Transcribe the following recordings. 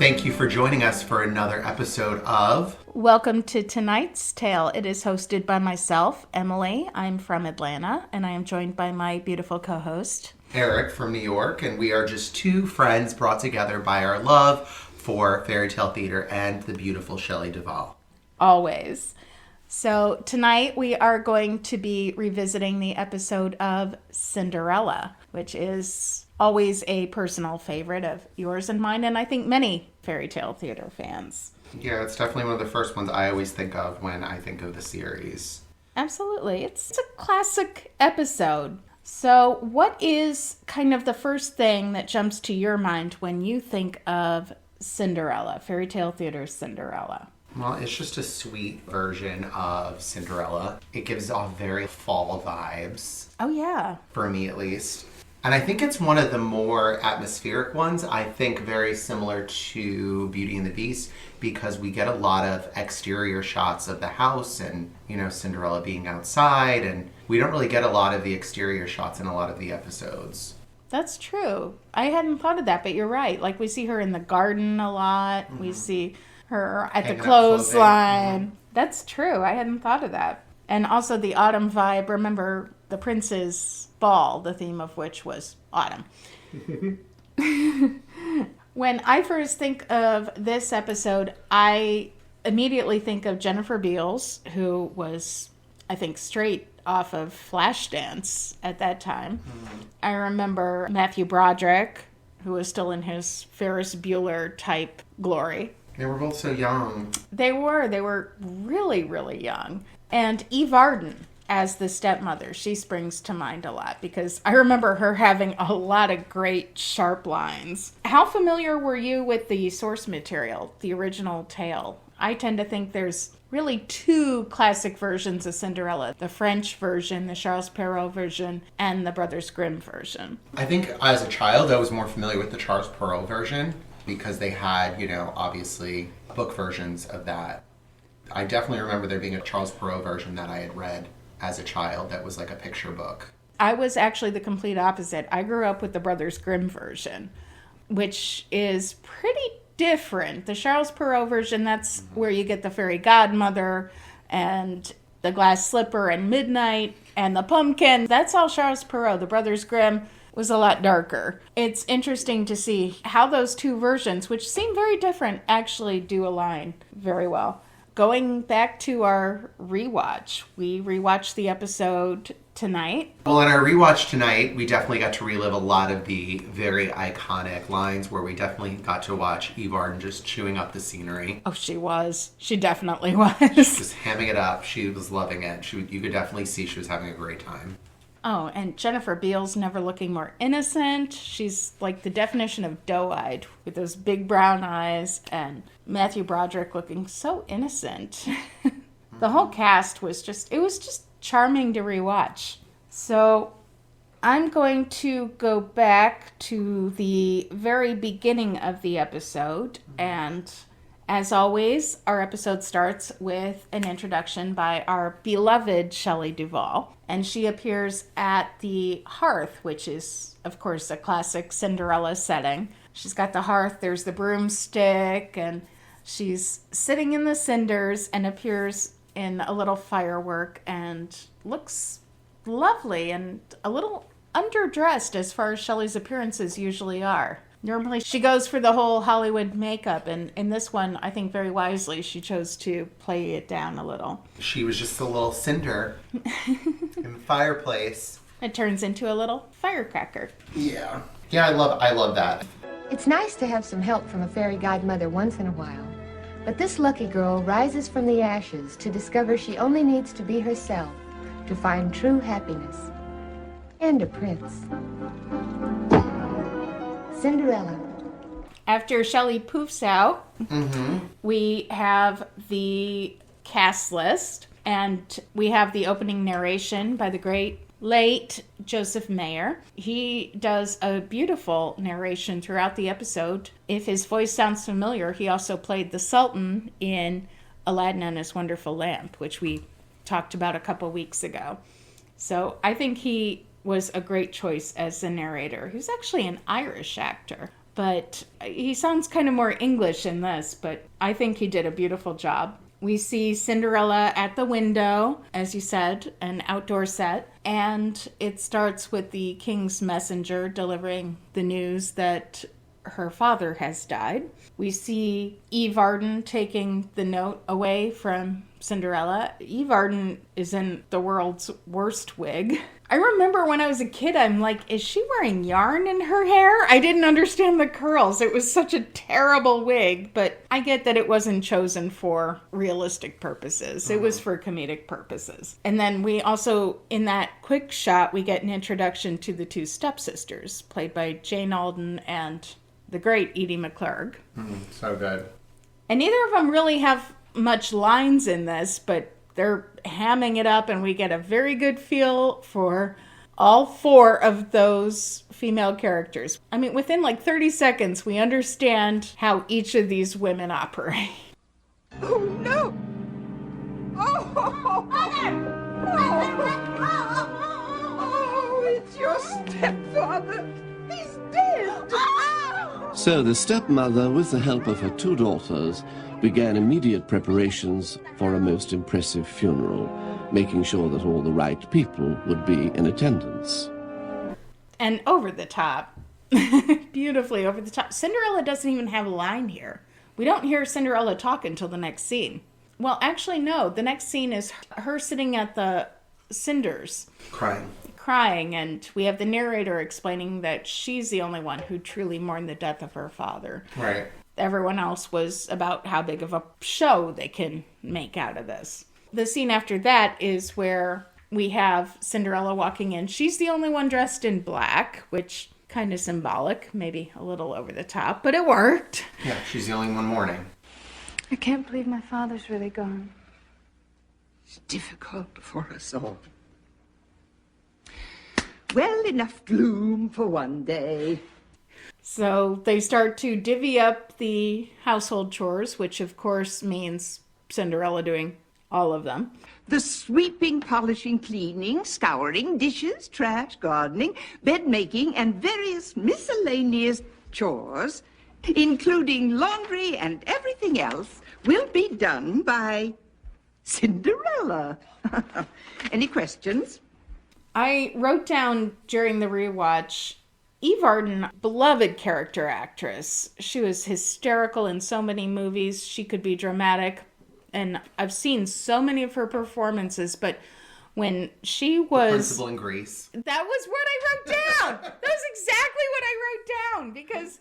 Thank you for joining us for another episode of Welcome to tonight's tale. It is hosted by myself, Emily. I'm from Atlanta, and I am joined by my beautiful co-host, Eric from New York, and we are just two friends brought together by our love for Faerie Tale Theatre and the beautiful Shelley Duvall. Always. So tonight we are going to be revisiting the episode of Cinderella, which is always a personal favorite of yours and mine, and I think many Faerie Tale Theatre fans. Yeah, it's definitely one of the first ones I always think of when I think of the series. Absolutely. It's a classic episode. So what is kind of the first thing that jumps to your mind when you think of Cinderella, Faerie Tale Theater's Cinderella? Well, it's just a sweet version of Cinderella. It gives off very fall vibes. Oh, yeah. For me, at least. And I think it's one of the more atmospheric ones. I think very similar to Beauty and the Beast because we get a lot of exterior shots of the house and, Cinderella being outside. And we don't really get a lot of the exterior shots in a lot of the episodes. That's true. I hadn't thought of that, but you're right. Like, we see her in the garden a lot. Mm-hmm. We see her at the clothesline. Mm-hmm. That's true. I hadn't thought of that. And also the autumn vibe. Remember the prince's ball, the theme of which was autumn. When I first think of this episode, I immediately think of Jennifer Beals, who was, I think, straight off of Flashdance at that time. Mm-hmm. I remember Matthew Broderick, who was still in his Ferris Bueller type glory. They were both so young. They were really, really young. And Eve Arden as the stepmother, she springs to mind a lot because I remember her having a lot of great sharp lines. How familiar were you with the source material, the original tale? I tend to think there's really two classic versions of Cinderella, the French version, the Charles Perrault version, and the Brothers Grimm version. I think as a child I was more familiar with the Charles Perrault version because they had, obviously book versions of that. I definitely remember there being a Charles Perrault version that I had read as a child that was like a picture book. I was actually the complete opposite. I grew up with the Brothers Grimm version, which is pretty different. The Charles Perrault version, that's where you get the fairy godmother and the glass slipper and midnight and the pumpkin. That's all Charles Perrault. The Brothers Grimm was a lot darker. It's interesting to see how those two versions, which seem very different, actually do align very well. Going back to our rewatch, we rewatched the episode tonight. Well, in our rewatch tonight, we definitely got to relive a lot of the very iconic lines where we definitely got to watch Eve Arden just chewing up the scenery. Oh, she was. She definitely was. Just hamming it up. She was loving it. You could definitely see she was having a great time. Oh, and Jennifer Beals never looking more innocent. She's like the definition of doe-eyed with those big brown eyes, and Matthew Broderick looking so innocent. The whole cast was just charming to rewatch. So I'm going to go back to the very beginning of the episode, and as always, our episode starts with an introduction by our beloved Shelley Duvall. And she appears at the hearth, which is, of course, a classic Cinderella setting. She's got the hearth, there's the broomstick, and she's sitting in the cinders and appears in a little firework and looks lovely and a little underdressed as far as Shelley's appearances usually are. Normally she goes for the whole Hollywood makeup, and in this one, I think very wisely, she chose to play it down a little. She was just a little cinder in the fireplace. It turns into a little firecracker. Yeah. Yeah, I love that. It's nice to have some help from a fairy godmother once in a while, but this lucky girl rises from the ashes to discover she only needs to be herself to find true happiness. And a prince. Cinderella. After Shelley poofs out, we have the cast list, and we have the opening narration by the great late Joseph Mayer. He does a beautiful narration throughout the episode. If his voice sounds familiar, he also played the Sultan in Aladdin and His Wonderful Lamp, which we talked about a couple weeks ago. So I think he was a great choice as the narrator. He was actually an Irish actor, but he sounds kind of more English in this, but I think he did a beautiful job. We see Cinderella at the window, as you said, an outdoor set, and it starts with the king's messenger delivering the news that her father has died. We see Eve Arden taking the note away from Cinderella. Eve Arden is in the world's worst wig. I remember when I was a kid, I'm like, is she wearing yarn in her hair? I didn't understand the curls. It was such a terrible wig, but I get that it wasn't chosen for realistic purposes. It was for comedic purposes. And then we also, in that quick shot, we get an introduction to the two stepsisters, played by Jane Alden and the great Edie McClurg. So good. And neither of them really have much lines in this, but they're hamming it up, and we get a very good feel for all four of those female characters. I mean, within like 30 seconds, we understand how each of these women operate. Oh, no! Oh, oh, it's your stepfather. He's dead. So the stepmother, with the help of her two daughters, began immediate preparations for a most impressive funeral, making sure that all the right people would be in attendance. And over the top, beautifully over the top. Cinderella doesn't even have a line here. We don't hear Cinderella talk until the next scene. Well, actually, no. The next scene is her sitting at the cinders. Crying, and we have the narrator explaining that she's the only one who truly mourned the death of her father. Right. Everyone else was about how big of a show they can make out of this. The scene after that is where we have Cinderella walking in. She's the only one dressed in black, which kind of symbolic, maybe a little over the top, but it worked. Yeah, she's the only one mourning. I can't believe my father's really gone. It's difficult for us all. Well, enough gloom for one day. So they start to divvy up the household chores, which of course means Cinderella doing all of them. The sweeping, polishing, cleaning, scouring, dishes, trash, gardening, bed making, and various miscellaneous chores, including laundry and everything else, will be done by Cinderella. Any questions? I wrote down during the rewatch, Eve Arden, beloved character actress. She was hysterical in so many movies. She could be dramatic. And I've seen so many of her performances, but when she was... Principal in Grease. That was what I wrote down. That was exactly what I wrote down. Because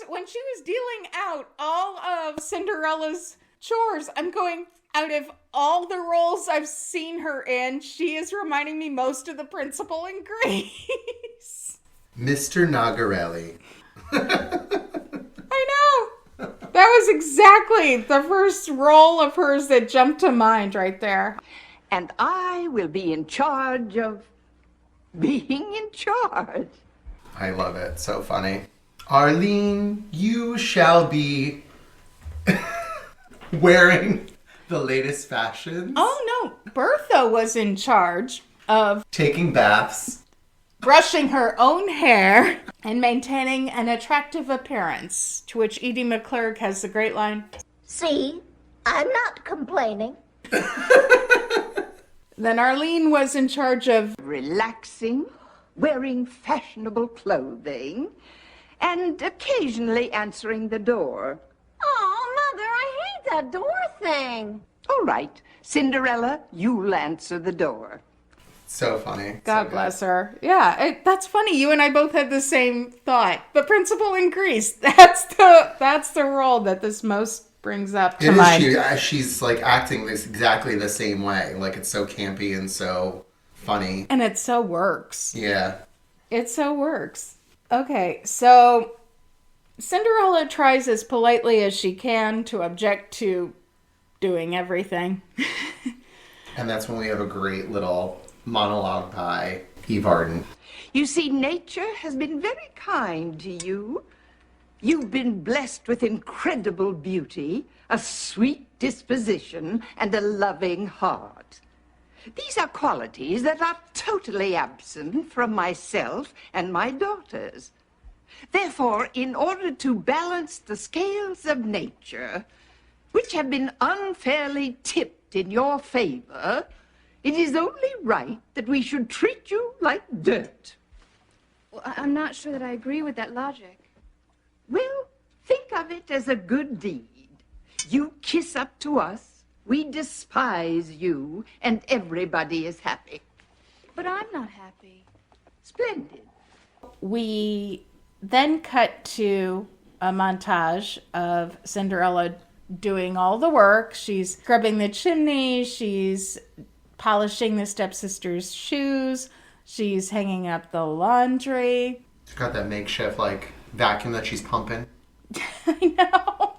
when she was dealing out all of Cinderella's chores, I'm going, out of all the roles I've seen her in, she is reminding me most of the principal in Grease. Mr. Nagarelli. I know. That was exactly the first role of hers that jumped to mind right there. And I will be in charge of being in charge. I love it. So funny. Arlene, you shall be wearing the latest fashions. Oh, no. Bertha was in charge of taking baths, brushing her own hair, and maintaining an attractive appearance, to which Edie McClurg has the great line, "See, I'm not complaining." Then Arlene was in charge of relaxing, wearing fashionable clothing, and occasionally answering the door. Oh, Mother, I hate that door thing. All right, Cinderella, you'll answer the door. So funny. God so bless her. Yeah, that's funny. You and I both had the same thought. The principal in Grease. That's the role that this most brings up to mind. She's like acting this exactly the same way. Like it's so campy and so funny. And it so works. Yeah. It so works. Okay, so Cinderella tries as politely as she can to object to doing everything. And that's when we have a great little monologue by Eve Arden. You see, nature has been very kind to you. You've been blessed with incredible beauty, a sweet disposition, and a loving heart. These are qualities that are totally absent from myself and my daughters. Therefore, in order to balance the scales of nature, which have been unfairly tipped in your favor, it is only right that we should treat you like dirt. Well, I'm not sure that I agree with that logic. Well, think of it as a good deed. You kiss up to us, we despise you, and everybody is happy. But I'm not happy. Splendid. We then cut to a montage of Cinderella doing all the work. She's scrubbing the chimney, she's polishing the stepsister's shoes, she's hanging up the laundry. She's got that makeshift, vacuum that she's pumping. I know.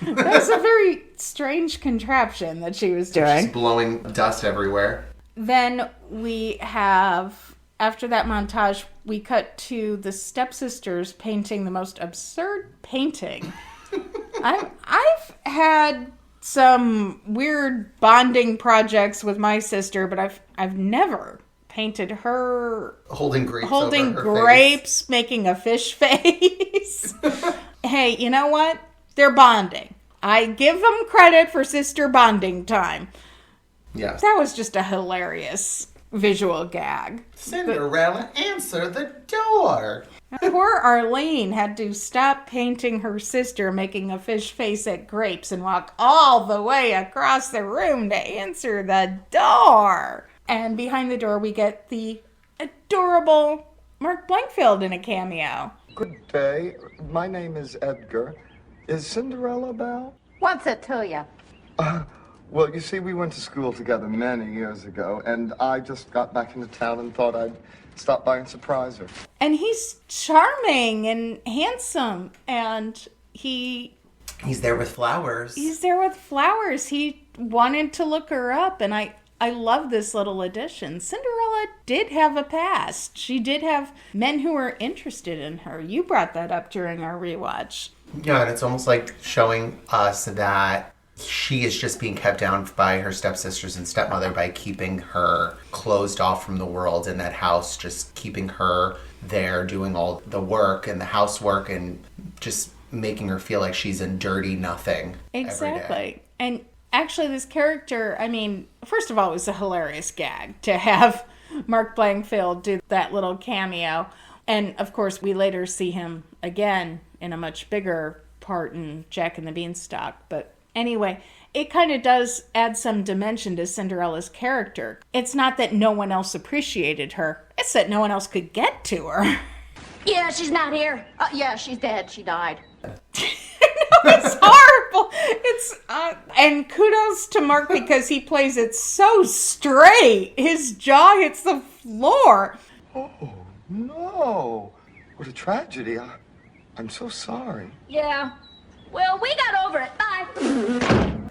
That's a very strange contraption that she was doing. She's blowing dust everywhere. Then we have, after that montage, we cut to the stepsisters painting the most absurd painting. I've had some weird bonding projects with my sister, but I've never painted her Holding grapes holding over her grapes, face. making a fish face. Hey, you know what? They're bonding. I give them credit for sister bonding time. Yes. That was just a hilarious visual gag. Cinderella, answer the door. Poor Arlene had to stop painting her sister making a fish face at grapes and walk all the way across the room to answer the door. And behind the door we get the adorable Mark Blankfield in a cameo. Good day. My name is Edgar. Is Cinderella about? What's it to you? Well, you see, we went to school together many years ago, and I just got back into town and thought I'd stop by and surprise her. And he's charming and handsome, and He's there with flowers. he's there with flowers. He wanted to look her up, and I love this little addition. Cinderella did have a past. She did have men who were interested in her. You brought that up during our rewatch. Yeah, and it's almost like showing us that she is just being kept down by her stepsisters and stepmother by keeping her closed off from the world in that house, just keeping her there doing all the work and the housework and just making her feel like she's a dirty nothing every day. Exactly. And actually this character, I mean, first of all, it was a hilarious gag to have Mark Blankfield do that little cameo. And of course, we later see him again in a much bigger part in Jack and the Beanstalk. But anyway, it kind of does add some dimension to Cinderella's character. It's not that no one else appreciated her. It's that no one else could get to her. Yeah, she's not here. Yeah, she's dead. She died. It's horrible. It's and kudos to Mark because he plays it so straight. His jaw hits the floor. Oh, no. What a tragedy. I'm so sorry. Yeah. Well, we got over it. Bye.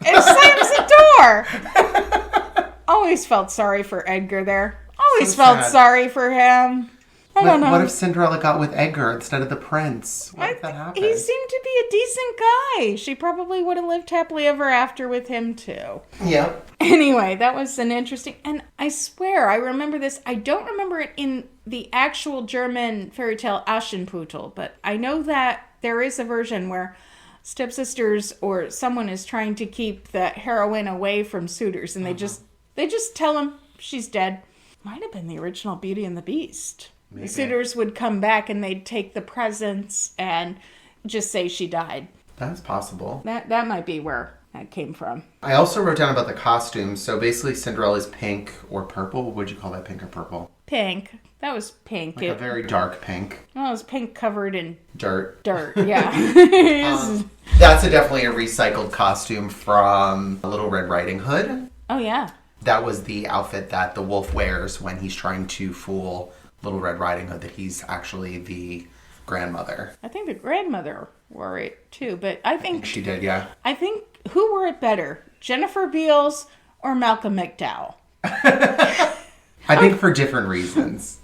And slams the door. Always felt sorry for Edgar there. Always So felt sad. sorry for him. I don't know. What if Cinderella got with Edgar instead of the prince? What if that happened? He seemed to be a decent guy. She probably would have lived happily ever after with him too. Yep. Anyway, that was an interesting, and I swear I remember this. I don't remember it in the actual German fairy tale Aschenputtel, but I know that there is a version where stepsisters or someone is trying to keep the heroine away from suitors, and they just tell him she's dead. Might have been the original Beauty and the Beast. Maybe. The suitors would come back and they'd take the presents and just say she died. That's possible. That might be where that came from. I also wrote down about the costumes. So basically Cinderella's pink or purple. What would you call that, pink or purple? Pink. That was pink. Like a very dark pink. Oh, it was pink covered in Dirt. yeah. That's definitely a recycled costume from Little Red Riding Hood. Oh, yeah. That was the outfit that the wolf wears when he's trying to fool Little Red Riding Hood that he's actually the grandmother. I think the grandmother wore it too, but I think She did, yeah. I think who wore it better, Jennifer Beals or Malcolm McDowell? I think for different reasons.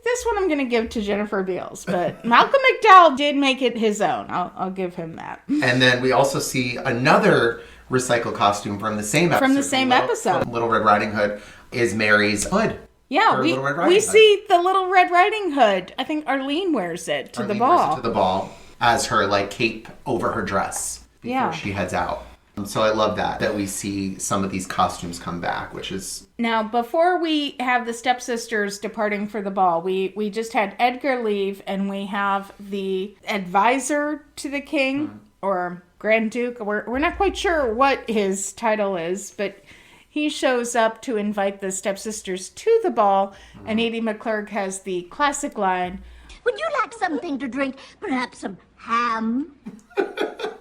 This one I'm going to give to Jennifer Beals, but Malcolm McDowell did make it his own. I'll give him that. And then we also see another recycled costume from the same episode. From the same episode. From Little Red Riding Hood is Mary's hood. Yeah, Her we Little Red Riding we Hood. see the Little Red Riding Hood. I think Arlene wears it to the Arlene wears ball. it to the ball as her like cape over her dress before she heads out. So I love that we see some of these costumes come back, which is... Now, before we have the stepsisters departing for the ball, we just had Edgar leave, and we have the advisor to the king, or Grand Duke. We're not quite sure what his title is, but he shows up to invite the stepsisters to the ball, and Edie McClurg has the classic line, Would you like something to drink? Perhaps some ham?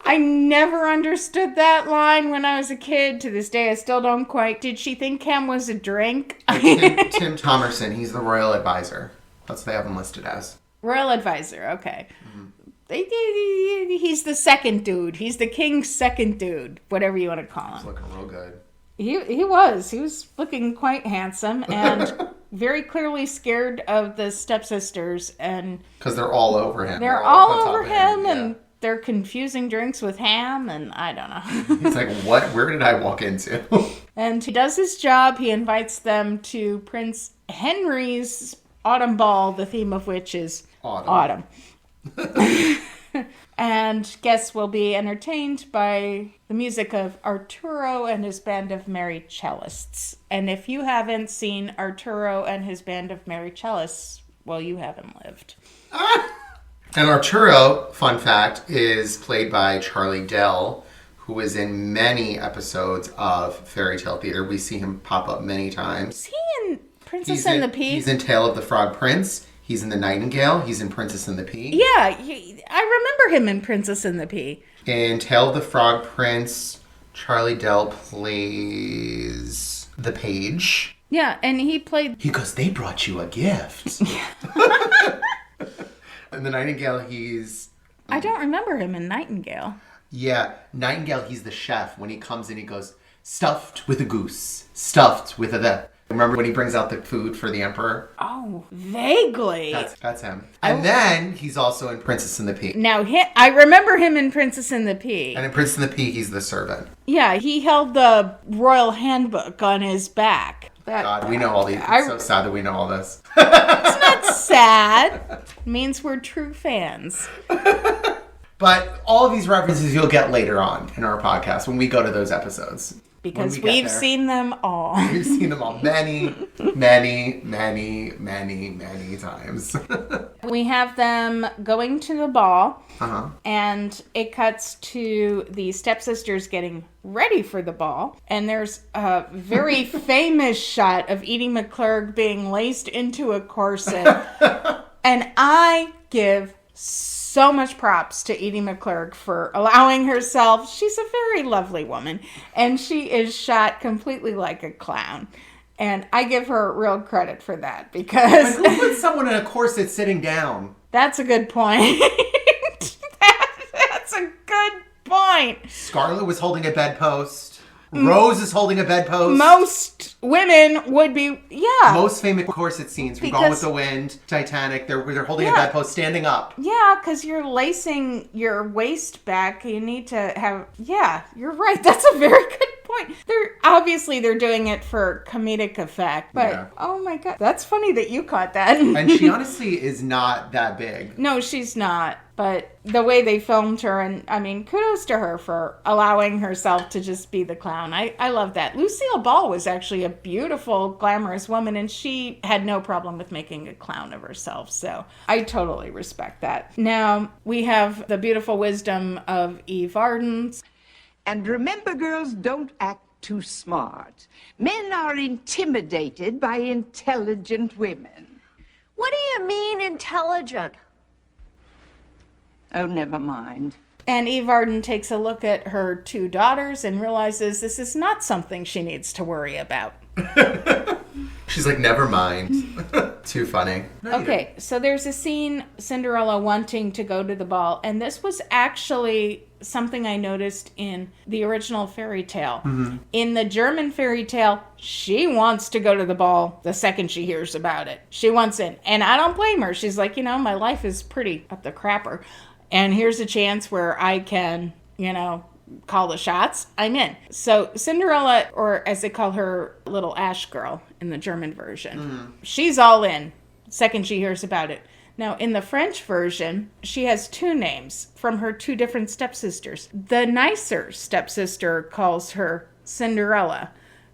I never understood that line when I was a kid. To this day, I still don't quite. Did she think ham was a drink? Tim Thomerson, he's the royal advisor. That's what they have him listed as. Royal advisor, okay. He's the second dude. He's the king's second dude, whatever you want to call him. He's looking real good. He was looking quite handsome and very clearly scared of the stepsisters, and because they're all over him. They're all on top over of him, yeah. and they're confusing drinks with ham, and I don't know. He's like, what? Where did I walk into? And he does his job. He invites them to Prince Henry's autumn ball, the theme of which is autumn. And guests will be entertained by the music of Arturo and his band of merry cellists. And if you haven't seen Arturo and his band of merry cellists, well, you haven't lived. And Arturo, fun fact, is played by Charlie Dell, who is in many episodes of Faerie Tale Theatre. We see him pop up many times. Is he in Princess and the Pea? He's in Tale of the Frog Prince. He's in The Nightingale. He's in Princess and the Pea. Yeah, I remember him in Princess and the Pea. In Tale of the Frog Prince, Charlie Dell plays the page. Yeah, and he played... He goes, they brought you a gift. In The Nightingale, he's... I don't remember him in Nightingale. Yeah, Nightingale, he's the chef. When he comes in, he goes, stuffed with a goose. Stuffed with a... Remember when he brings out the food for the emperor? Oh, vaguely. That's him. And then he's also in Princess and the Pea. Now, I remember him in Princess and the Pea. And in Princess and the Pea, he's the servant. Yeah, he held the royal handbook on his back. God, we know all these. It's so sad that we know all this. It's not sad. It means we're true fans. But all of these references you'll get later on in our podcast when we go to those episodes. Because we've seen them all. We've seen them all many, many, many, many, many times. We have them going to the ball, Uh-huh. and it cuts to the stepsisters getting ready for the ball. And there's a very famous shot of Edie McClurg being laced into a corset. And I give so much props to Edie McClurg for allowing herself. She's a very lovely woman, and she is shot completely like a clown. And I give her real credit for that, because... But who puts someone in a corset sitting down? That's a good point. That's a good point. Scarlett was holding a bedpost. Rose is holding a bedpost. Most women would be, yeah. Most famous corset scenes from Gone with the Wind, Titanic, they're holding a bedpost standing up. Yeah, because you're lacing your waist back. You need to have, yeah, you're right. That's a very good point. They're doing it for comedic effect. But, Oh my God, that's funny that you caught that. And she honestly is not that big. No, she's not. But the way they filmed her, and I mean, kudos to her for allowing herself to just be the clown. I love that. Lucille Ball was actually a beautiful, glamorous woman, and she had no problem with making a clown of herself. So I totally respect that. Now, we have the beautiful wisdom of Eve Arden. And remember, girls, don't act too smart. Men are intimidated by intelligent women. What do you mean, intelligent? Oh, never mind. And Eve Arden takes a look at her two daughters and realizes this is not something she needs to worry about. She's like, never mind. Too funny. Okay, so there's a scene, Cinderella wanting to go to the ball, and this was actually something I noticed in the original fairy tale. Mm-hmm. In the German fairy tale, she wants to go to the ball the second she hears about it. She wants in, and I don't blame her. She's like, my life is pretty up the crapper, and here's a chance where I can, call the shots, I'm in. So Cinderella, or as they call her, little Ash girl in the German version, she's all in second she hears about it. Now, in the French version, she has two names from her two different stepsisters. The nicer stepsister calls her Cinderella.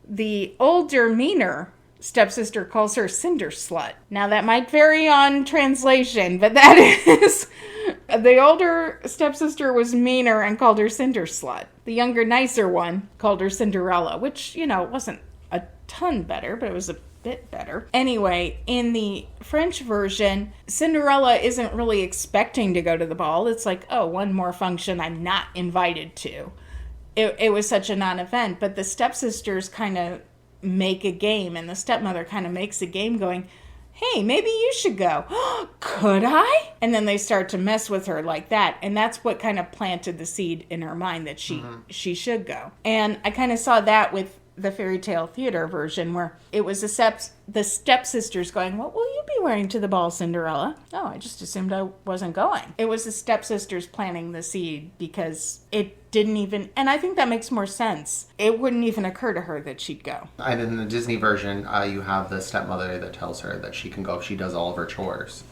The older, meaner stepsister calls her Cinder Slut. Now, that might vary on translation, but that is... The older stepsister was meaner and called her Cinder Slut. The younger, nicer one called her Cinderella, which, wasn't a ton better, but it was a bit better. Anyway, in the French version, Cinderella isn't really expecting to go to the ball. It's like, oh, one more function I'm not invited to. It was such a non-event, but the stepsisters kind of make a game, and the stepmother kind of makes a game going, hey, maybe you should go. Could I? And then they start to mess with her like that. And that's what kind of planted the seed in her mind that she should go. And I kind of saw that with the Faerie Tale Theatre version, where it was the stepsisters going, what will you be wearing to the ball, Cinderella? Oh, I just assumed I wasn't going. It was the stepsisters planting the seed, because it didn't even, and I think that makes more sense. It wouldn't even occur to her that she'd go. And in the Disney version, you have the stepmother that tells her that she can go if she does all of her chores.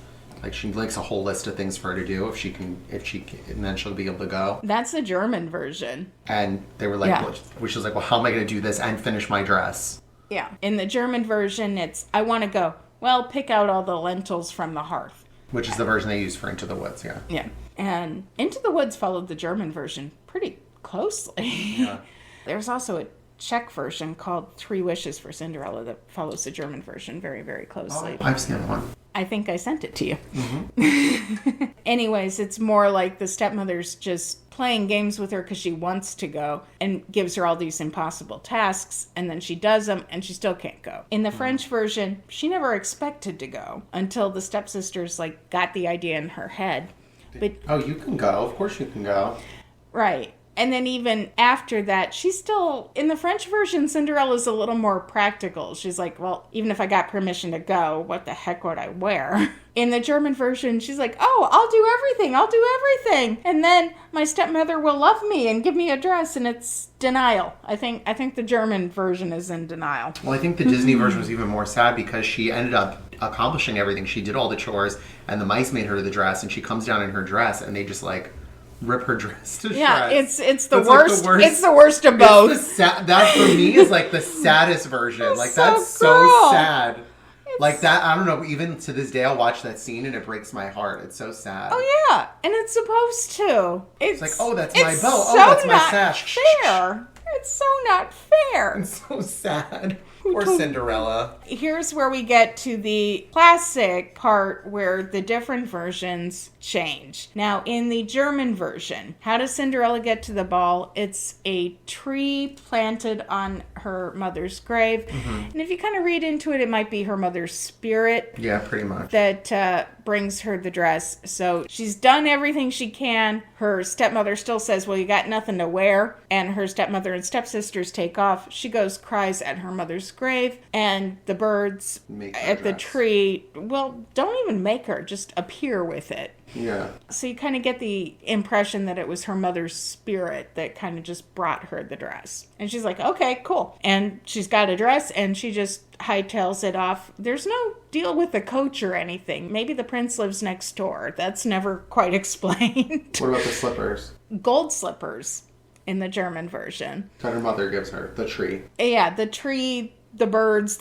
Like, she likes a whole list of things for her to do if she can, and then she'll be able to go. That's the German version. And they were like, which was like, well, how am I going to do this and finish my dress? Yeah. In the German version, it's, I want to go. Well, pick out all the lentils from the hearth. Which is the version they use for Into the Woods, yeah. Yeah. And Into the Woods followed the German version pretty closely. Yeah. There's also a Czech version called Three Wishes for Cinderella that follows the German version very, very closely. Oh, I've seen one. I think I sent it to you. Mm-hmm. Anyways, it's more like the stepmother's just playing games with her because she wants to go and gives her all these impossible tasks, and then she does them and she still can't go. In the French version, she never expected to go until the stepsisters got the idea in her head. But you can go. Of course you can go. Right. And then even after that, she's still, in the French version, Cinderella's a little more practical. She's like, well, even if I got permission to go, what the heck would I wear? In the German version, she's like, oh, I'll do everything. And then my stepmother will love me and give me a dress, and it's denial. I think the German version is in denial. Well, I think the Disney version was even more sad because she ended up accomplishing everything. She did all the chores, and the mice made her the dress, and she comes down in her dress, and they just rip her dress to shreds. It's the worst. It's the worst of both. That for me is the saddest version. That's so sad. That, I don't know, even to this day I'll watch that scene and it breaks my heart. It's so sad. Oh yeah, and it's supposed to. It's like, oh, that's my bow. Oh, that's my sash. Fair. It's so not fair. It's so sad. Or Cinderella. Here's where we get to the classic part where the different versions change. Now, in the German version, how does Cinderella get to the ball? It's a tree planted on her mother's grave. Mm-hmm. And if you kind of read into it, it might be her mother's spirit. Yeah, pretty much. That brings her the dress. So she's done everything she can. Her stepmother still says, well, you got nothing to wear. And her stepmother and stepsisters take off. She goes, cries at her mother's grave, and the birds at the tree, well, don't even make her, just appear with it. Yeah. So you kind of get the impression that it was her mother's spirit that kind of just brought her the dress. And she's like, okay, cool. And she's got a dress, and she just hightails it off. There's no deal with the coach or anything. Maybe the prince lives next door. That's never quite explained. What about the slippers? Gold slippers in the German version. That her mother gives her, the tree. Yeah, the tree, the birds,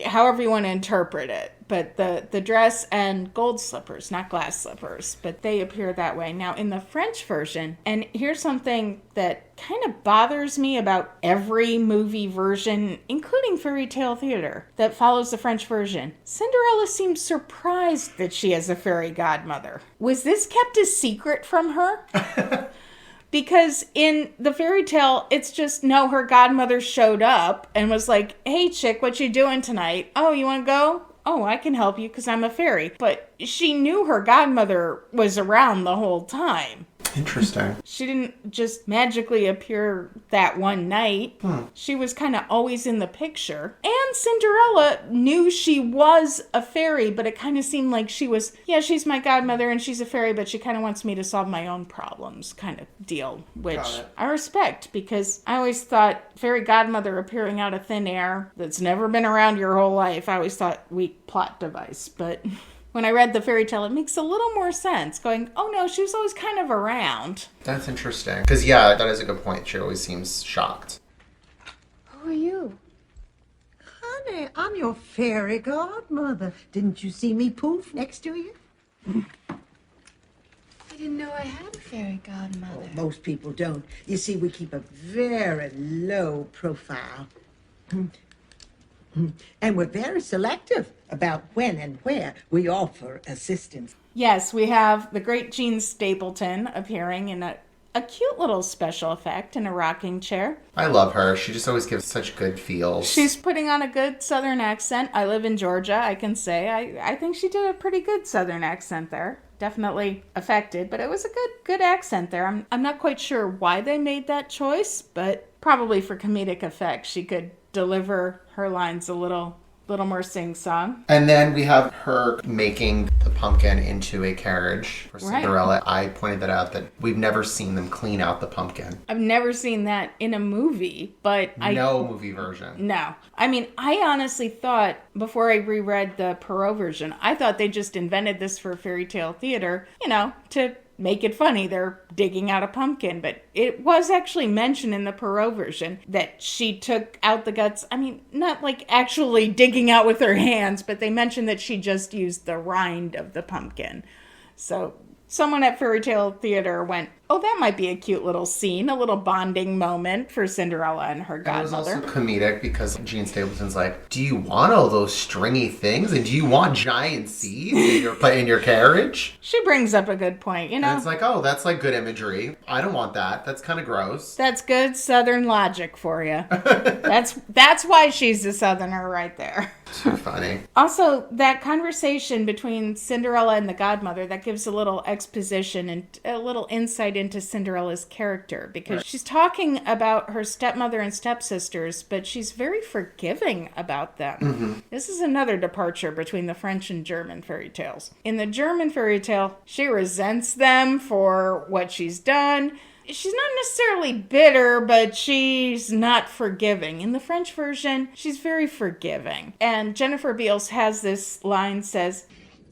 however you want to interpret it. But the dress and gold slippers, not glass slippers, but they appear that way. Now, in the French version, and here's something that kind of bothers me about every movie version, including Faerie Tale Theatre, that follows the French version. Cinderella seems surprised that she has a fairy godmother. Was this kept a secret from her? Because in the fairy tale, it's just, no, her godmother showed up and was like, hey, chick, what you doing tonight? Oh, you want to go? Oh, I can help you because I'm a fairy. But she knew her godmother was around the whole time. Interesting. She didn't just magically appear that one night. She was kind of always in the picture. And Cinderella knew she was a fairy, but it kind of seemed like she was, yeah, she's my godmother and she's a fairy, but she kind of wants me to solve my own problems kind of deal, which I respect, because I always thought fairy godmother appearing out of thin air that's never been around your whole life, I always thought weak plot device, but when I read the fairy tale, it makes a little more sense, going, oh no, she was always kind of around. That's interesting. Because, yeah, that is a good point. She always seems shocked. Who are you? Honey, I'm your fairy godmother. Didn't you see me poof next to you? I didn't know I had a fairy godmother. Oh, most people don't. You see, we keep a very low profile. And we're very selective about when and where we offer assistance. Yes, we have the great Jean Stapleton appearing in a cute little special effect in a rocking chair. I love her. She just always gives such good feels. She's putting on a good Southern accent. I live in Georgia, I can say. I think she did a pretty good Southern accent there. Definitely affected, but it was a good accent there. I'm not quite sure why they made that choice, but probably for comedic effect. She could deliver her lines a little more sing-song. And then we have her making the pumpkin into a carriage for Cinderella. Right. I pointed that out, that we've never seen them clean out the pumpkin. I've never seen that in a movie, but No movie version. No. I mean, I honestly thought, before I reread the Perrault version, I thought they just invented this for Faerie Tale Theatre, to make it funny. They're digging out a pumpkin, but it was actually mentioned in the Perrault version that she took out the guts. I mean, not like actually digging out with her hands, but they mentioned that she just used the rind of the pumpkin. So someone at Faerie Tale Theatre went, oh, that might be a cute little scene, a little bonding moment for Cinderella and her godmother. It was also comedic because Jean Stapleton's like, do you want all those stringy things? And do you want giant seeds in your carriage? She brings up a good point, And it's like, oh, that's like good imagery. I don't want that. That's kind of gross. That's good Southern logic for you. That's why she's a Southerner right there. Too funny. Also, that conversation between Cinderella and the godmother, that gives a little exposition and a little insight into Cinderella's character, because she's talking about her stepmother and stepsisters, but she's very forgiving about them. Mm-hmm. This is another departure between the French and German fairy tales. In the German fairy tale, she resents them for what she's done. She's not necessarily bitter, but she's not forgiving. In the French version, she's very forgiving. And Jennifer Beals has this line, says,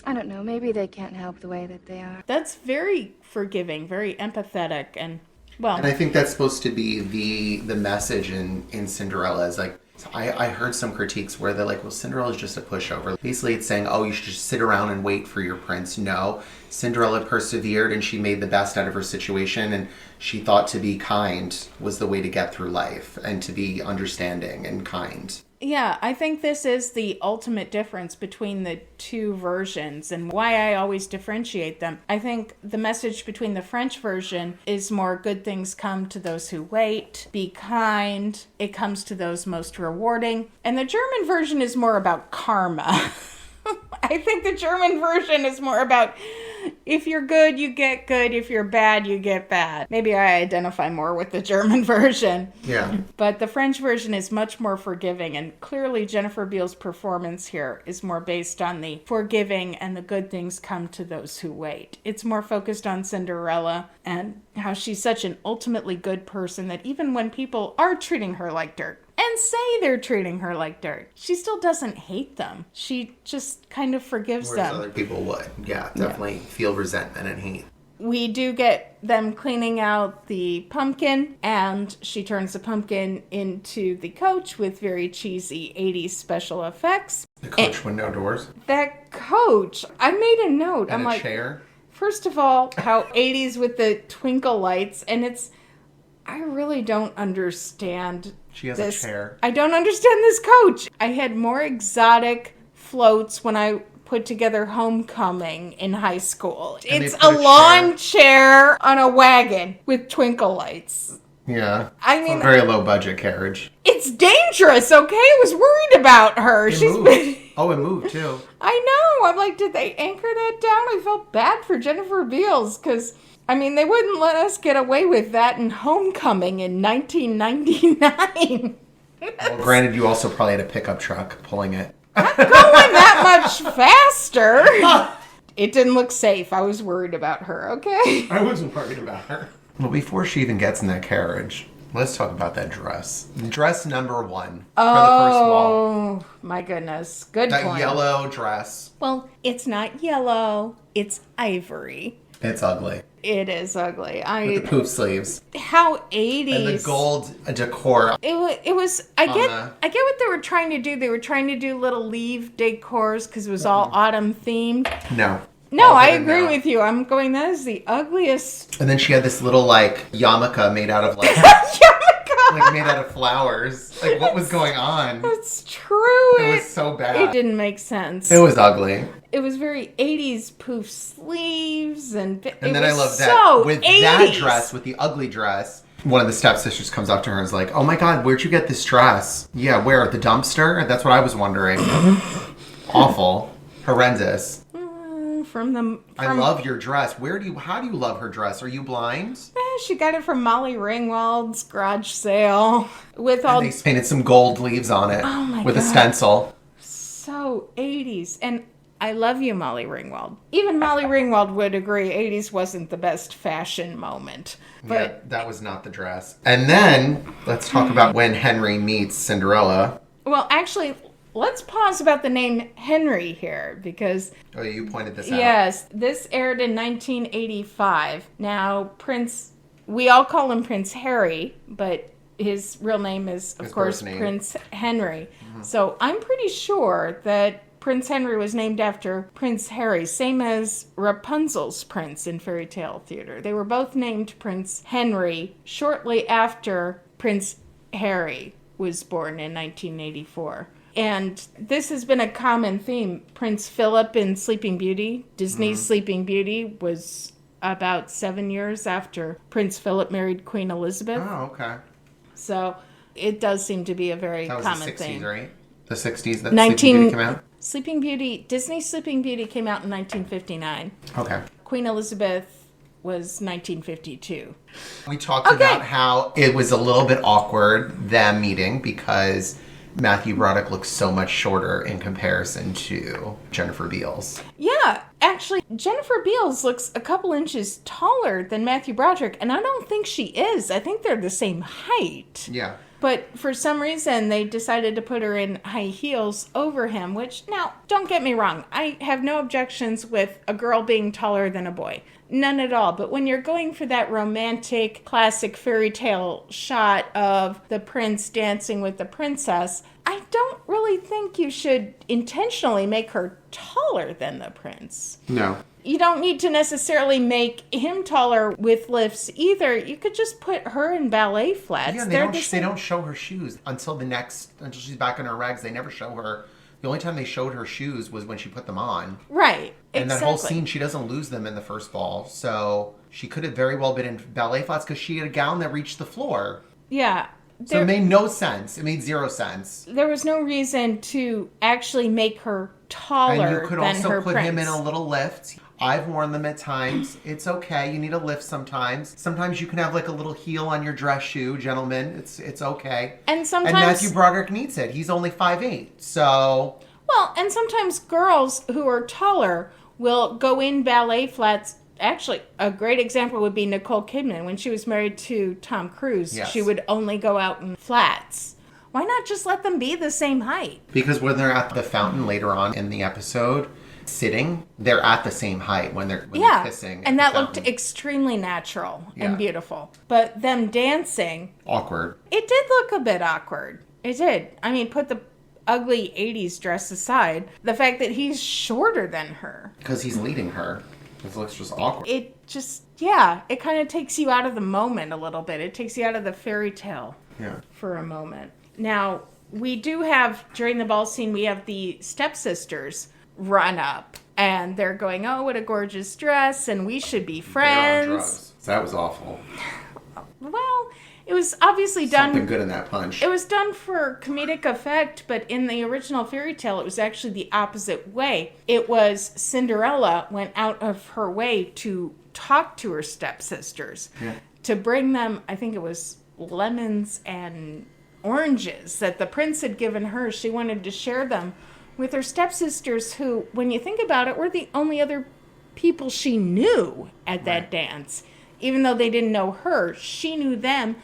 I don't know, maybe they can't help the way that they are. That's very forgiving, very empathetic, and And I think that's supposed to be the message in Cinderella, is like, I heard some critiques where they're like, well, Cinderella's just a pushover. Basically, it's saying, oh, you should just sit around and wait for your prince. No, Cinderella persevered and she made the best out of her situation, and she thought to be kind was the way to get through life, and to be understanding and kind. Yeah, I think this is the ultimate difference between the two versions and why I always differentiate them. I think the message between the French version is more good things come to those who wait, be kind, it comes to those most rewarding. And the German version is more about karma. I think the German version is more about if you're good, you get good. If you're bad, you get bad. Maybe I identify more with the German version. Yeah. But the French version is much more forgiving. And clearly Jennifer Beals' performance here is more based on the forgiving and the good things come to those who wait. It's more focused on Cinderella and how she's such an ultimately good person that even when people are treating her like dirt, and say they're treating her like dirt, she still doesn't hate them. She just kind of forgives Whereas them. Other people would. Yeah, definitely feel resentment and hate. We do get them cleaning out the pumpkin, and she turns the pumpkin into the coach with very cheesy 80s special effects. The coach with no doors? That coach, I made a note. And I'm a like, chair? First of all, how 80s with the twinkle lights, and I really don't understand. She has this. a chair. I don't understand this coach. I had more exotic floats when I put together Homecoming in high school. And it's a lawn chair on a wagon with twinkle lights. Yeah. I mean, it's a very low budget carriage. It's dangerous, okay? I was worried about her. It moved. Oh, it moved too. I know. I'm like, did they anchor that down? I felt bad for Jennifer Beals because I mean, they wouldn't let us get away with that in Homecoming in 1999. Well, granted, you also probably had a pickup truck pulling it. Not going that much faster. It didn't look safe. I was worried about her, okay? I wasn't worried about her. Well, before she even gets in that carriage, let's talk about that dress. Dress number 1 for the first ball. Oh, my goodness. Good That point. yellow dress. Well, it's not yellow. It's ivory. It's ugly. It is ugly. With the poof sleeves. How 80s. And the gold decor. It was. I get what they were trying to do. They were trying to do little leaf decors because it was all autumn themed. No. No, I agree with you. I'm going, that is the ugliest. And then she had this little, like, yarmulke made out of, like... like, made out of flowers. Like, what was going on? That's true. It was so bad. It didn't make sense. It was ugly. It was very 80s poof sleeves. And then I love that. So with 80s. That dress, with the ugly dress, one of the stepsisters comes up to her and is like, oh my God, where'd you get this dress? Yeah, where? At the dumpster? That's what I was wondering. Awful. Horrendous. I love your dress. How do you love her dress? Are you blind? She got it from Molly Ringwald's garage sale with And they painted some gold leaves on it with a stencil. So 80s. And I love you, Molly Ringwald. Even Molly Ringwald would agree 80s wasn't the best fashion moment. But yeah, that was not the dress. And then let's talk about when Henry meets Cinderella. Well, actually, let's pause about the name Henry here because... Oh, you pointed this out. Yes, this aired in 1985. Now, we all call him Prince Harry, but his real name is, of course, Prince Henry. Mm-hmm. So I'm pretty sure that Prince Henry was named after Prince Harry, same as Rapunzel's prince in Faerie Tale Theatre. They were both named Prince Henry shortly after Prince Harry was born in 1984. And this has been a common theme. Prince Philip in Sleeping Beauty, Disney's Sleeping Beauty, was about 7 years after Prince Philip married Queen Elizabeth. Oh, okay. So it does seem to be a very common the 60s, thing. Right? The 60s that Sleeping Beauty came out? Disney's Sleeping Beauty came out in 1959. Okay. Queen Elizabeth was 1952. We talked about how it was a little bit awkward, them meeting, because Matthew Broderick looks so much shorter in comparison to Jennifer Beals. Yeah, actually, Jennifer Beals looks a couple inches taller than Matthew Broderick, and I don't think she is. I think they're the same height. Yeah. But for some reason, they decided to put her in high heels over him, which, now, don't get me wrong. I have no objections with a girl being taller than a boy. None at all. But when you're going for that romantic, classic fairy tale shot of the prince dancing with the princess, I don't really think you should intentionally make her taller than the prince. No. You don't need to necessarily make him taller with lifts either. You could just put her in ballet flats. Yeah, they don't show her shoes until she's back in her rags. They never show her. The only time they showed her shoes was when she put them on. Right. And that whole scene, she doesn't lose them in the first ball. So she could have very well been in ballet flats because she had a gown that reached the floor. Yeah. So it made no sense. It made zero sense. There was no reason to actually make her taller than her And you could also put prince. him in a little lift. I've worn them at times. It's okay. You need a lift sometimes. Sometimes you can have like a little heel on your dress shoe, gentlemen. It's okay. And sometimes... And Matthew Broderick needs it. He's only 5'8". So... Well, and sometimes girls who are taller will go in ballet flats. Actually, a great example would be Nicole Kidman. When she was married to Tom Cruise, she would only go out in flats. Why not just let them be the same height? Because when they're at the fountain later on in the episode, sitting, they're at the same height when they're kissing. And that looked extremely natural and beautiful. But them dancing... Awkward. It did look a bit awkward. It did. I mean, put the ugly 80s dress aside. The fact that he's shorter than her. Because he's leading her. It looks just awkward. It just, it kind of takes you out of the moment a little bit. It takes you out of the fairy tale for a moment. Now, we do have, during the ball scene, we have the stepsisters run up. And they're going, oh, what a gorgeous dress, and we should be friends. They're on drugs. That was awful. Well, it was obviously done... Something good in that punch. It was done for comedic effect, but in the original fairy tale, it was actually the opposite way. It was Cinderella went out of her way to talk to her stepsisters to bring them, I think it was lemons and oranges that the prince had given her. She wanted to share them with her stepsisters who, when you think about it, were the only other people she knew at that dance. Even though they didn't know her, she knew them.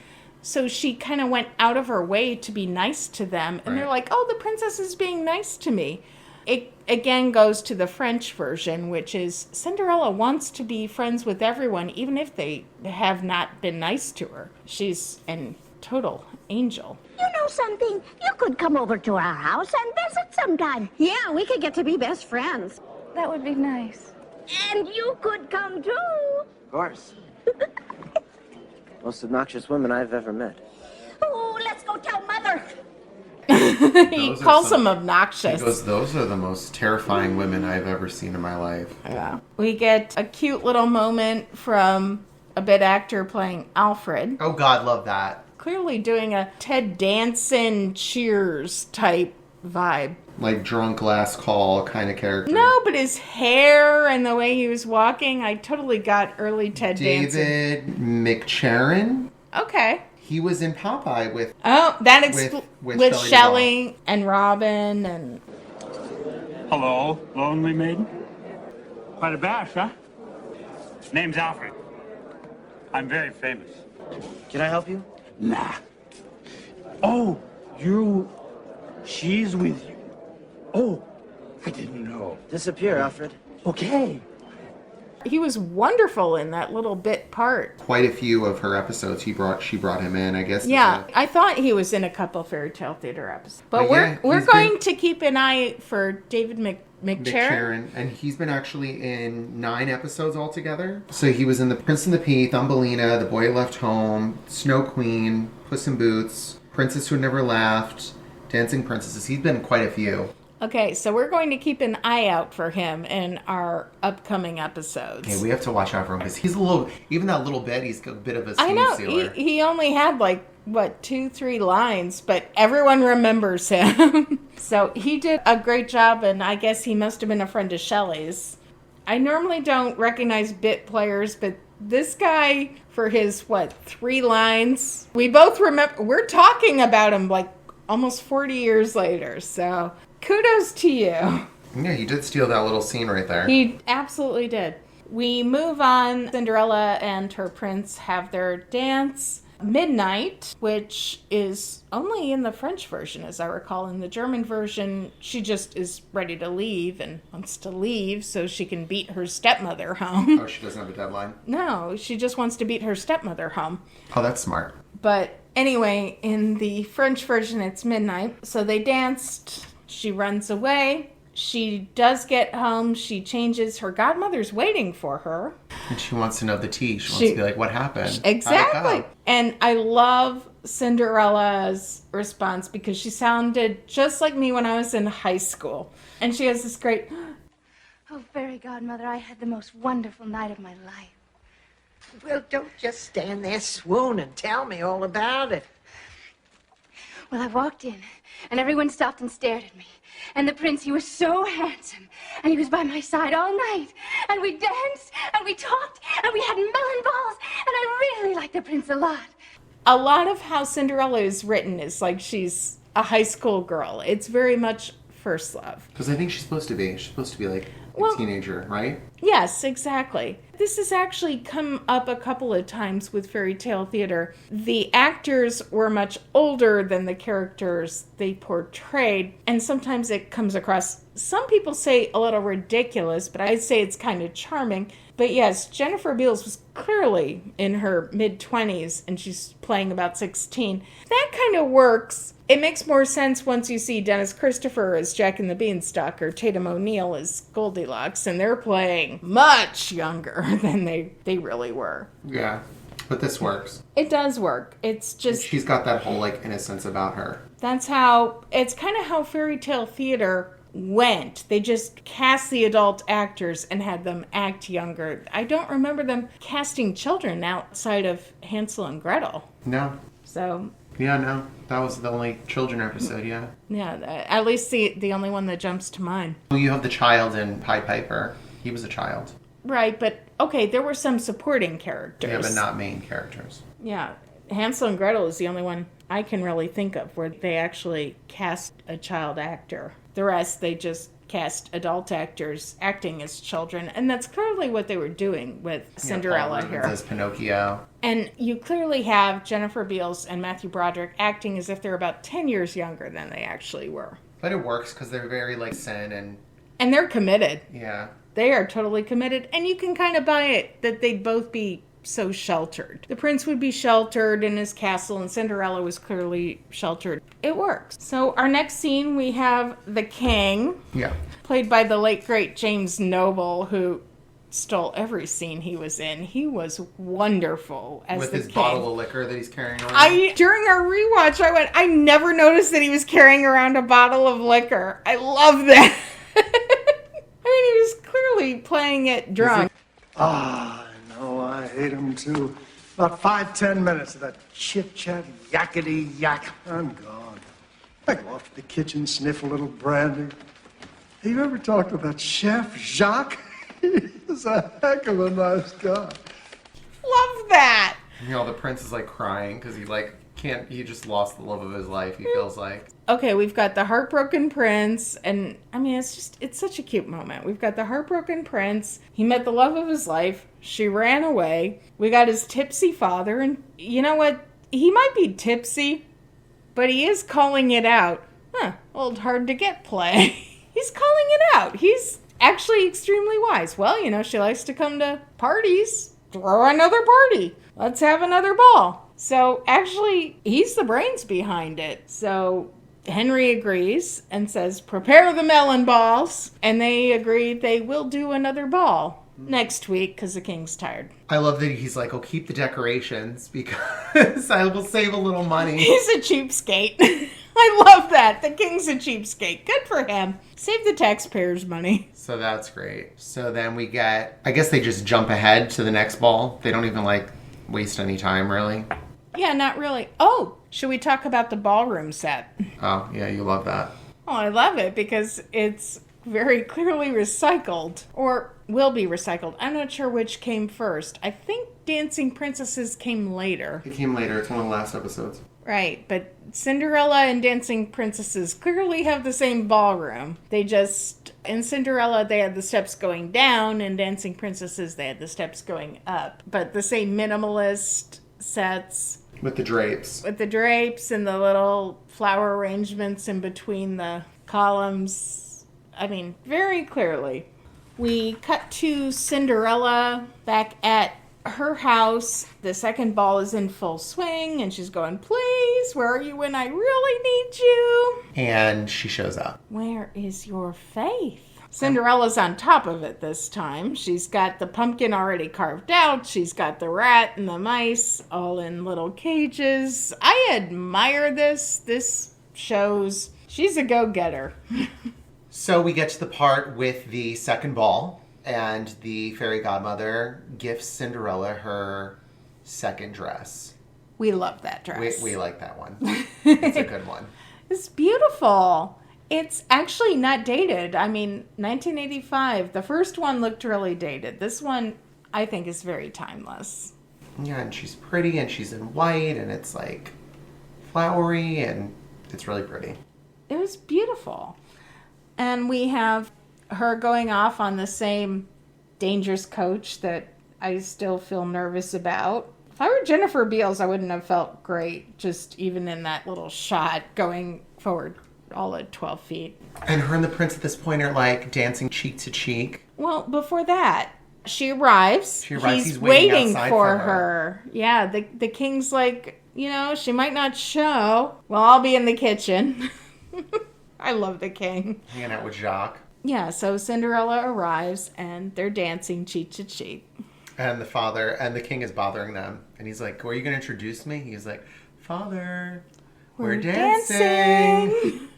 So she kind of went out of her way to be nice to them. And they're like, oh, the princess is being nice to me. It again goes to the French version, which is Cinderella wants to be friends with everyone, even if they have not been nice to her. She's a total angel. You know something? You could come over to our house and visit sometime. Yeah, we could get to be best friends. That would be nice. And you could come too. Of course. Most obnoxious woman I've ever met. Oh, let's go tell Mother. He calls them obnoxious. He goes, those are the most terrifying women I've ever seen in my life. Yeah. We get a cute little moment from a bit actor playing Alfred. Oh, God, love that. Clearly doing a Ted Danson Cheers type vibe. Like drunk last call kind of character. No, but his hair and the way he was walking, I totally got early Ted Danson. David McCharron? Okay. He was in Popeye with... Oh, that with Shelley Shelley and Robin and... Hello, lonely maiden? Quite a bash, huh? Name's Alfred. I'm very famous. Can I help you? Nah. Oh, she's with you. Oh, I didn't know. Disappear, Alfred. Okay. He was wonderful in that little bit part. Quite a few of her episodes, she brought him in, I guess. Yeah, I thought he was in a couple Fairy Tale Theatre episodes. But we're going to keep an eye for David McCharron. And he's been actually in 9 episodes altogether. So he was in The Prince and the Pea, Thumbelina, The Boy Left Home, Snow Queen, Puss in Boots, Princess Who Never Laughed, Dancing Princesses. He's been in quite a few. Okay, so we're going to keep an eye out for him in our upcoming episodes. Okay, we have to watch out for him because he's a little, even that little bit, he's a bit of a I know, sealer. he only had 2-3 lines, but everyone remembers him. So he did a great job, and I guess he must have been a friend of Shelley's. I normally don't recognize bit players, but this guy, for his, 3 lines, we both remember, we're talking about him almost 40 years later, so... Kudos to you. Yeah, he did steal that little scene right there. He absolutely did. We move on. Cinderella and her prince have their dance. Midnight, which is only in the French version, as I recall. In the German version, she just is ready to leave and wants to leave so she can beat her stepmother home. Oh, she doesn't have a deadline? No, she just wants to beat her stepmother home. Oh, that's smart. But anyway, in the French version, it's midnight. So they danced... She runs away. She does get home. She changes. Her godmother's waiting for her. And she wants to know the tea. She wants to be like, what happened? Exactly. And I love Cinderella's response because she sounded just like me when I was in high school. And she has this great... Oh, fairy godmother, I had the most wonderful night of my life. Well, don't just stand there swoon and tell me all about it. Well, I walked in, and everyone stopped and stared at me. And the prince, he was so handsome. And he was by my side all night. And we danced, and we talked, and we had melon balls. And I really liked the prince a lot. A lot of how Cinderella is written is like she's a high school girl. It's very much first love. Because I think she's supposed to be. She's supposed to be like a teenager, right? Yes, exactly. This has actually come up a couple of times with Fairy Tale Theatre. The actors were much older than the characters they portrayed, and sometimes it comes across, some people say a little ridiculous, but I'd say it's kind of charming. But yes, Jennifer Beals was clearly in her mid-20s, and she's playing about 16. That kind of works. It makes more sense once you see Dennis Christopher as Jack and the Beanstalk or Tatum O'Neal as Goldilocks, and they're playing much younger than they really were. Yeah, but this works. It does work. It's just... She's got that whole, innocence about her. That's how... It's kind of how Fairy Tale Theater went. They just cast the adult actors and had them act younger. I don't remember them casting children outside of Hansel and Gretel. No. So... Yeah, no. That was the only children episode, yeah. Yeah, at least the only one that jumps to mind. You have the child in Pied Piper. He was a child. Right, but okay, there were some supporting characters. Yeah, but not main characters. Yeah, Hansel and Gretel is the only one I can really think of where they actually cast a child actor. The rest, they just cast adult actors acting as children, and that's clearly what they were doing with Cinderella Paul here. Rubens as Pinocchio. And you clearly have Jennifer Beals and Matthew Broderick acting as if they're about 10 years younger than they actually were. But it works because they're very like Sin And they're committed. Yeah. They are totally committed, and you can kind of buy it that they'd both be so sheltered. The prince would be sheltered in his castle, and Cinderella was clearly sheltered. It works. So our next scene, we have the king, played by the late, great James Noble, who stole every scene he was in. He was wonderful as with the his king. bottle of liquor that he's carrying around. During our rewatch, I never noticed that he was carrying around a bottle of liquor. I love that. I mean, he was clearly playing it drunk. No, I hate him too. About 5-10 minutes of that chit-chat, yakety-yak. I'm gone. I go off to the kitchen, sniff a little brandy. Have you ever talked to that chef, Jacques? He's a heck of a nice guy. Love that. You know, the prince is like crying because he just lost the love of his life, he feels like. Okay, we've got the heartbroken prince, and I mean, it's such a cute moment. We've got the heartbroken prince. He met the love of his life. She ran away. We got his tipsy father, and you know what? He might be tipsy, but he is calling it out. Old hard to get play. He's calling it out. He's actually extremely wise. Well, you know, she likes to come to parties. Throw another party. Let's have another ball. So actually, he's the brains behind it. So Henry agrees and says, prepare the melon balls. And they agree they will do another ball next week because the king's tired. I love that he's like, keep the decorations because I will save a little money. He's a cheapskate. I love that. The king's a cheapskate. Good for him. Save the taxpayers' money. So that's great. So then we get, I guess they just jump ahead to the next ball. They don't even waste any time, really. Yeah, not really. Oh, should we talk about the ballroom set? Oh, yeah, you love that. Oh, I love it because it's very clearly recycled, or will be recycled. I'm not sure which came first. I think Dancing Princesses came later. It came later. It's one of the last episodes. Right, but Cinderella and Dancing Princesses clearly have the same ballroom. They just, in Cinderella, they had the steps going down, and Dancing Princesses, they had the steps going up. But the same minimalist sets. With the drapes. With the drapes and the little flower arrangements in between the columns. I mean, very clearly. We cut to Cinderella back at her house. The second ball is in full swing, and she's going, please, where are you when I really need you? And she shows up. Where is your faith? Cinderella's on top of it this time. She's got the pumpkin already carved out. She's got the rat and the mice all in little cages. I admire this. This shows she's a go-getter. So we get to the part with the second ball, and the fairy godmother gifts Cinderella her second dress. We love that dress. We like that one. It's a good one. It's beautiful. It's actually not dated. I mean, 1985. The first one looked really dated. This one, I think, is very timeless. Yeah, and she's pretty, and she's in white, and it's flowery, and it's really pretty. It was beautiful. And we have her going off on the same dangerous coach that I still feel nervous about. If I were Jennifer Beals, I wouldn't have felt great, just even in that little shot going forward all at 12 feet. And her and the prince at this point are dancing cheek to cheek. Well, before that, she arrives. He's waiting outside for her. Yeah, the king's she might not show. Well, I'll be in the kitchen. I love the king. Hanging out with Jacques. Yeah, so Cinderella arrives, and they're dancing cheek to cheek. And the father, and the king is bothering them. And he's like, are you going to introduce me? He's like, Father, we're dancing.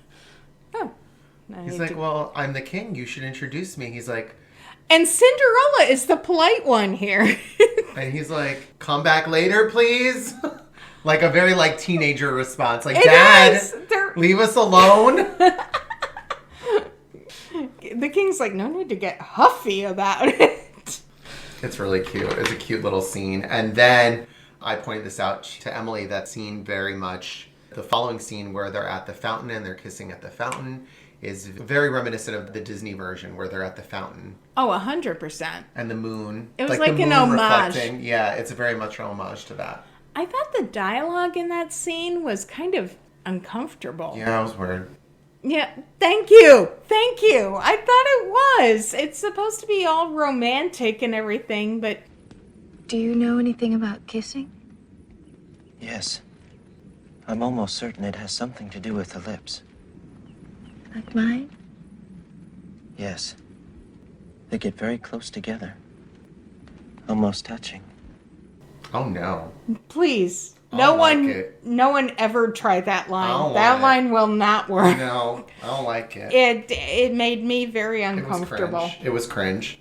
Oh. He's like, well, I'm the king. You should introduce me. He's like... And Cinderella is the polite one here. And he's like, come back later, please. A very teenager response. Dad, leave us alone. The king's like, no need to get huffy about it. It's really cute. It's a cute little scene. And then I pointed this out to Emily, that scene very much, the following scene where they're at the fountain and they're kissing at the fountain is very reminiscent of the Disney version where they're at the fountain. Oh, 100%. And the moon. It was like an homage. Yeah, it's very much an homage to that. I thought the dialogue in that scene was kind of uncomfortable. Yeah, it was weird. Yeah, thank you. Thank you. I thought it was. It's supposed to be all romantic and everything, but... Do you know anything about kissing? Yes. I'm almost certain it has something to do with the lips. Like mine? Yes. They get very close together. Almost touching. Oh, no. Please. I No don't like one it. no one ever tried that line. I don't That want it. line will not work. No, I don't like it. It made me very uncomfortable. It was cringe.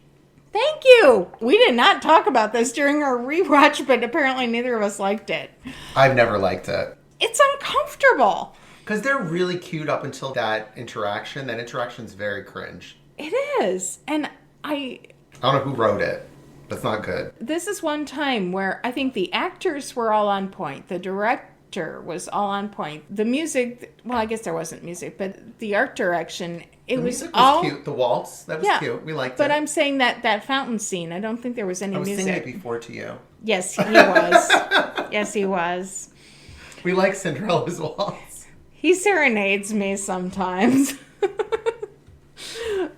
Thank you. We did not talk about this during our rewatch, but apparently neither of us liked it. I've never liked it. It's uncomfortable. Because they're really cute up until that interaction. That interaction's very cringe. It is. And I don't know who wrote it. That's not good. this is one time where I think the actors were all on point. The director was all on point. The music, well, I guess there wasn't music, but the art direction, The was music all was cute. The waltz, that was cute. We liked it. But I'm saying that fountain scene, I don't think there was any I was music. singing it before to you. Yes, he was. Yes, he was. We like Cinderella's waltz. He serenades me sometimes.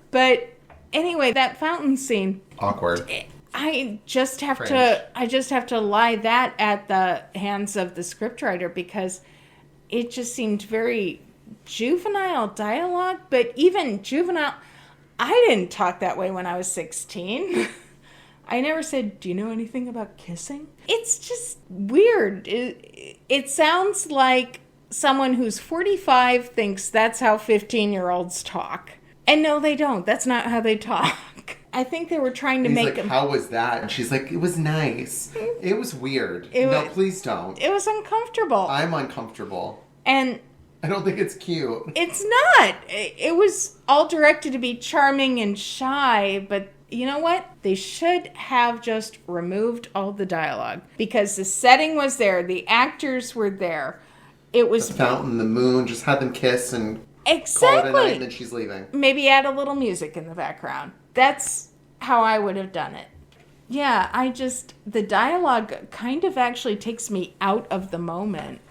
But anyway, that fountain scene. Awkward. I just have Cringe. to lie that at the hands of the scriptwriter because it just seemed very juvenile dialogue, but even juvenile, I didn't talk that way when I was 16. I never said, do you know anything about kissing? It's just weird. It sounds like someone who's 45 thinks that's how 15-year-olds talk. And no, they don't. That's not how they talk. I think they were trying to He's make like, him... how was that? And she's like, it was nice. It was weird. No, please don't. It was uncomfortable. I'm uncomfortable. And... I don't think it's cute. It's not. It was all directed to be charming and shy, but you know what? They should have just removed all the dialogue. Because the setting was there. The actors were there. It was... The fountain, the moon, just had them kiss and... Exactly. Call it a night and then she's leaving. Maybe add a little music in the background. That's how I would have done it. Yeah, the dialogue kind of actually takes me out of the moment.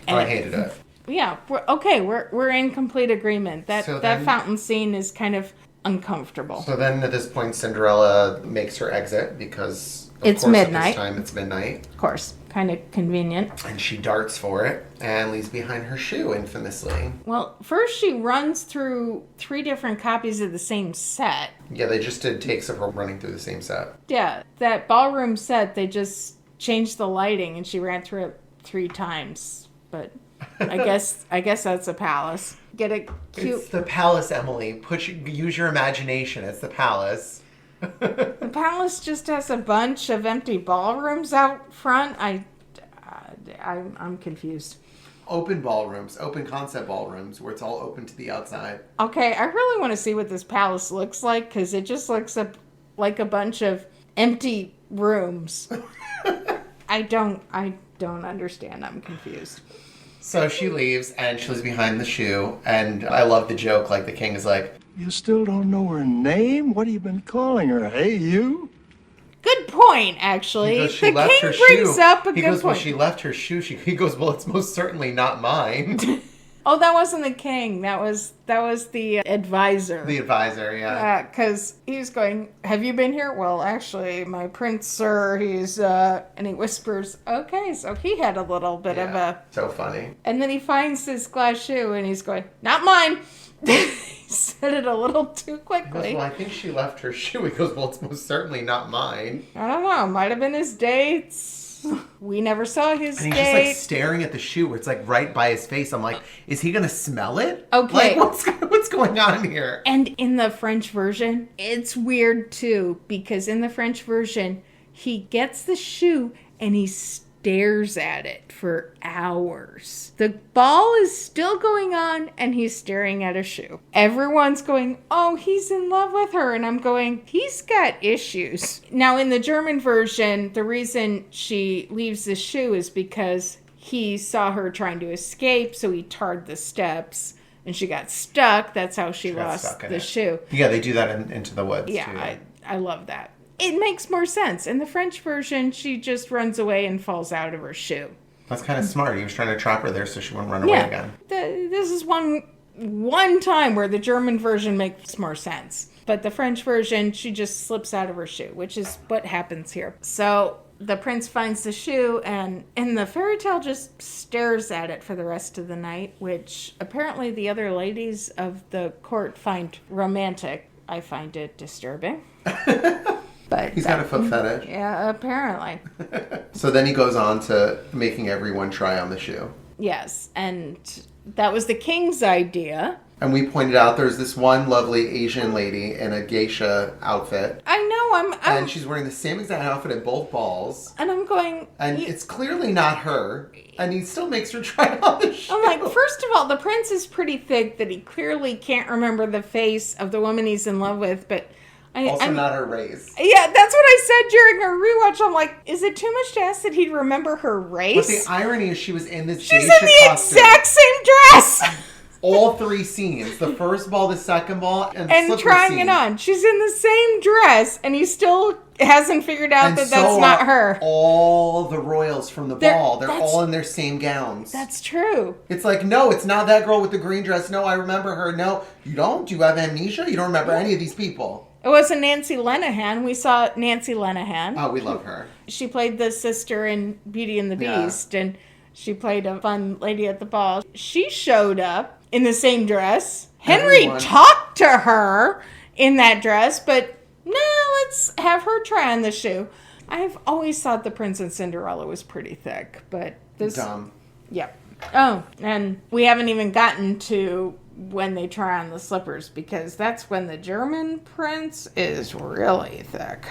I hated it. Yeah, we're in complete agreement. That fountain scene is kind of uncomfortable. So then at this point, Cinderella makes her exit because It's midnight. At this time it's midnight. Of course, kind of convenient. And she darts for it and leaves behind her shoe infamously. Well, first she runs through 3 different copies of the same set. Yeah, they just did takes of her running through the same set. Yeah, that ballroom set, they just changed the lighting and she ran through it 3 times. But I guess that's a palace. Get a cute... It's the palace, Emily. Use your imagination. It's the palace. The palace just has a bunch of empty ballrooms out front. I'm confused. Open ballrooms, open concept ballrooms, where it's all open to the outside. Okay, I really want to see what this palace looks like because it just looks like a bunch of empty rooms. I don't understand. I'm confused. So she leaves and she leaves behind the shoe. And I love the joke. Like the king is like, You still don't know her name? What have you been calling her? Hey, you? Good point, actually. He goes, the king brings up a good point. Well, she left her shoe. He goes, well, it's most certainly not mine. Oh, that wasn't the king. That was the advisor. The advisor, yeah. Because he's going, have you been here? Well, actually, my prince, sir, he's, and he whispers, okay, so he had a little bit of a... So funny. And then he finds this glass shoe and he's going, not mine. He said it a little too quickly. He goes, well, I think she left her shoe. He goes, well, it's most certainly not mine. I don't know. Might have been his dates. We never saw his And he's date. just like staring at the shoe where it's like right by his face. I'm like, is he going to smell it? Okay. Like, what's going on here? And in the French version, it's weird too, because in the French version, he gets the shoe and he stares at it for hours. The ball is still going on and he's staring at a shoe. Everyone's going, oh, he's in love with her. And I'm going, he's got issues. Now, in the German version, the reason she leaves the shoe is because he saw her trying to escape, so he tarred the steps. And she got stuck. That's how she lost the shoe. Yeah, they do that in Into the Woods, too. Yeah, I love that. It makes more sense. In the French version, she just runs away and falls out of her shoe. That's kind of smart. He was trying to trap her there so she wouldn't run away again. This is one time where the German version makes more sense. But the French version, she just slips out of her shoe, which is what happens here. So the prince finds the shoe, and in the fairy tale just stares at it for the rest of the night, which apparently the other ladies of the court find romantic. I find it disturbing. But he's got a foot fetish. Yeah, apparently. So then he goes on to making everyone try on the shoe. Yes, and that was the king's idea. And we pointed out there's this one lovely Asian lady in a geisha outfit. I know, and she's wearing the same exact outfit at both balls. And I'm going... And it's clearly not her. And he still makes her try on the shoe. I'm like, first of all, the prince is pretty thick that he clearly can't remember the face of the woman he's in love with, but... not her race. Yeah, that's what I said during our rewatch. I'm like, is it too much to ask that he'd remember her race? But the irony is she was in this She's geisha in the costume. exact same dress! All three scenes. The first ball, the second ball, and the slipper trying scene. it on. She's in the same dress, and he still hasn't figured out that that's not her. All the royals from the ball. They're all in their same gowns. That's true. It's like, no, it's not that girl with the green dress. No, I remember her. No, you don't? Do you have amnesia? You don't remember any of these people. It wasn't Nancy Lenehan. We saw Nancy Lenehan. Oh, we love her. She played the sister in Beauty and the Beast, and she played a fun lady at the ball. She showed up in the same dress. Henry talked to her in that dress, but no, let's have her try on the shoe. I've always thought the Prince and Cinderella was pretty thick, but this... Dumb. Yep. Oh, and we haven't even gotten to when they try on the slippers, because that's when the German prince is really thick.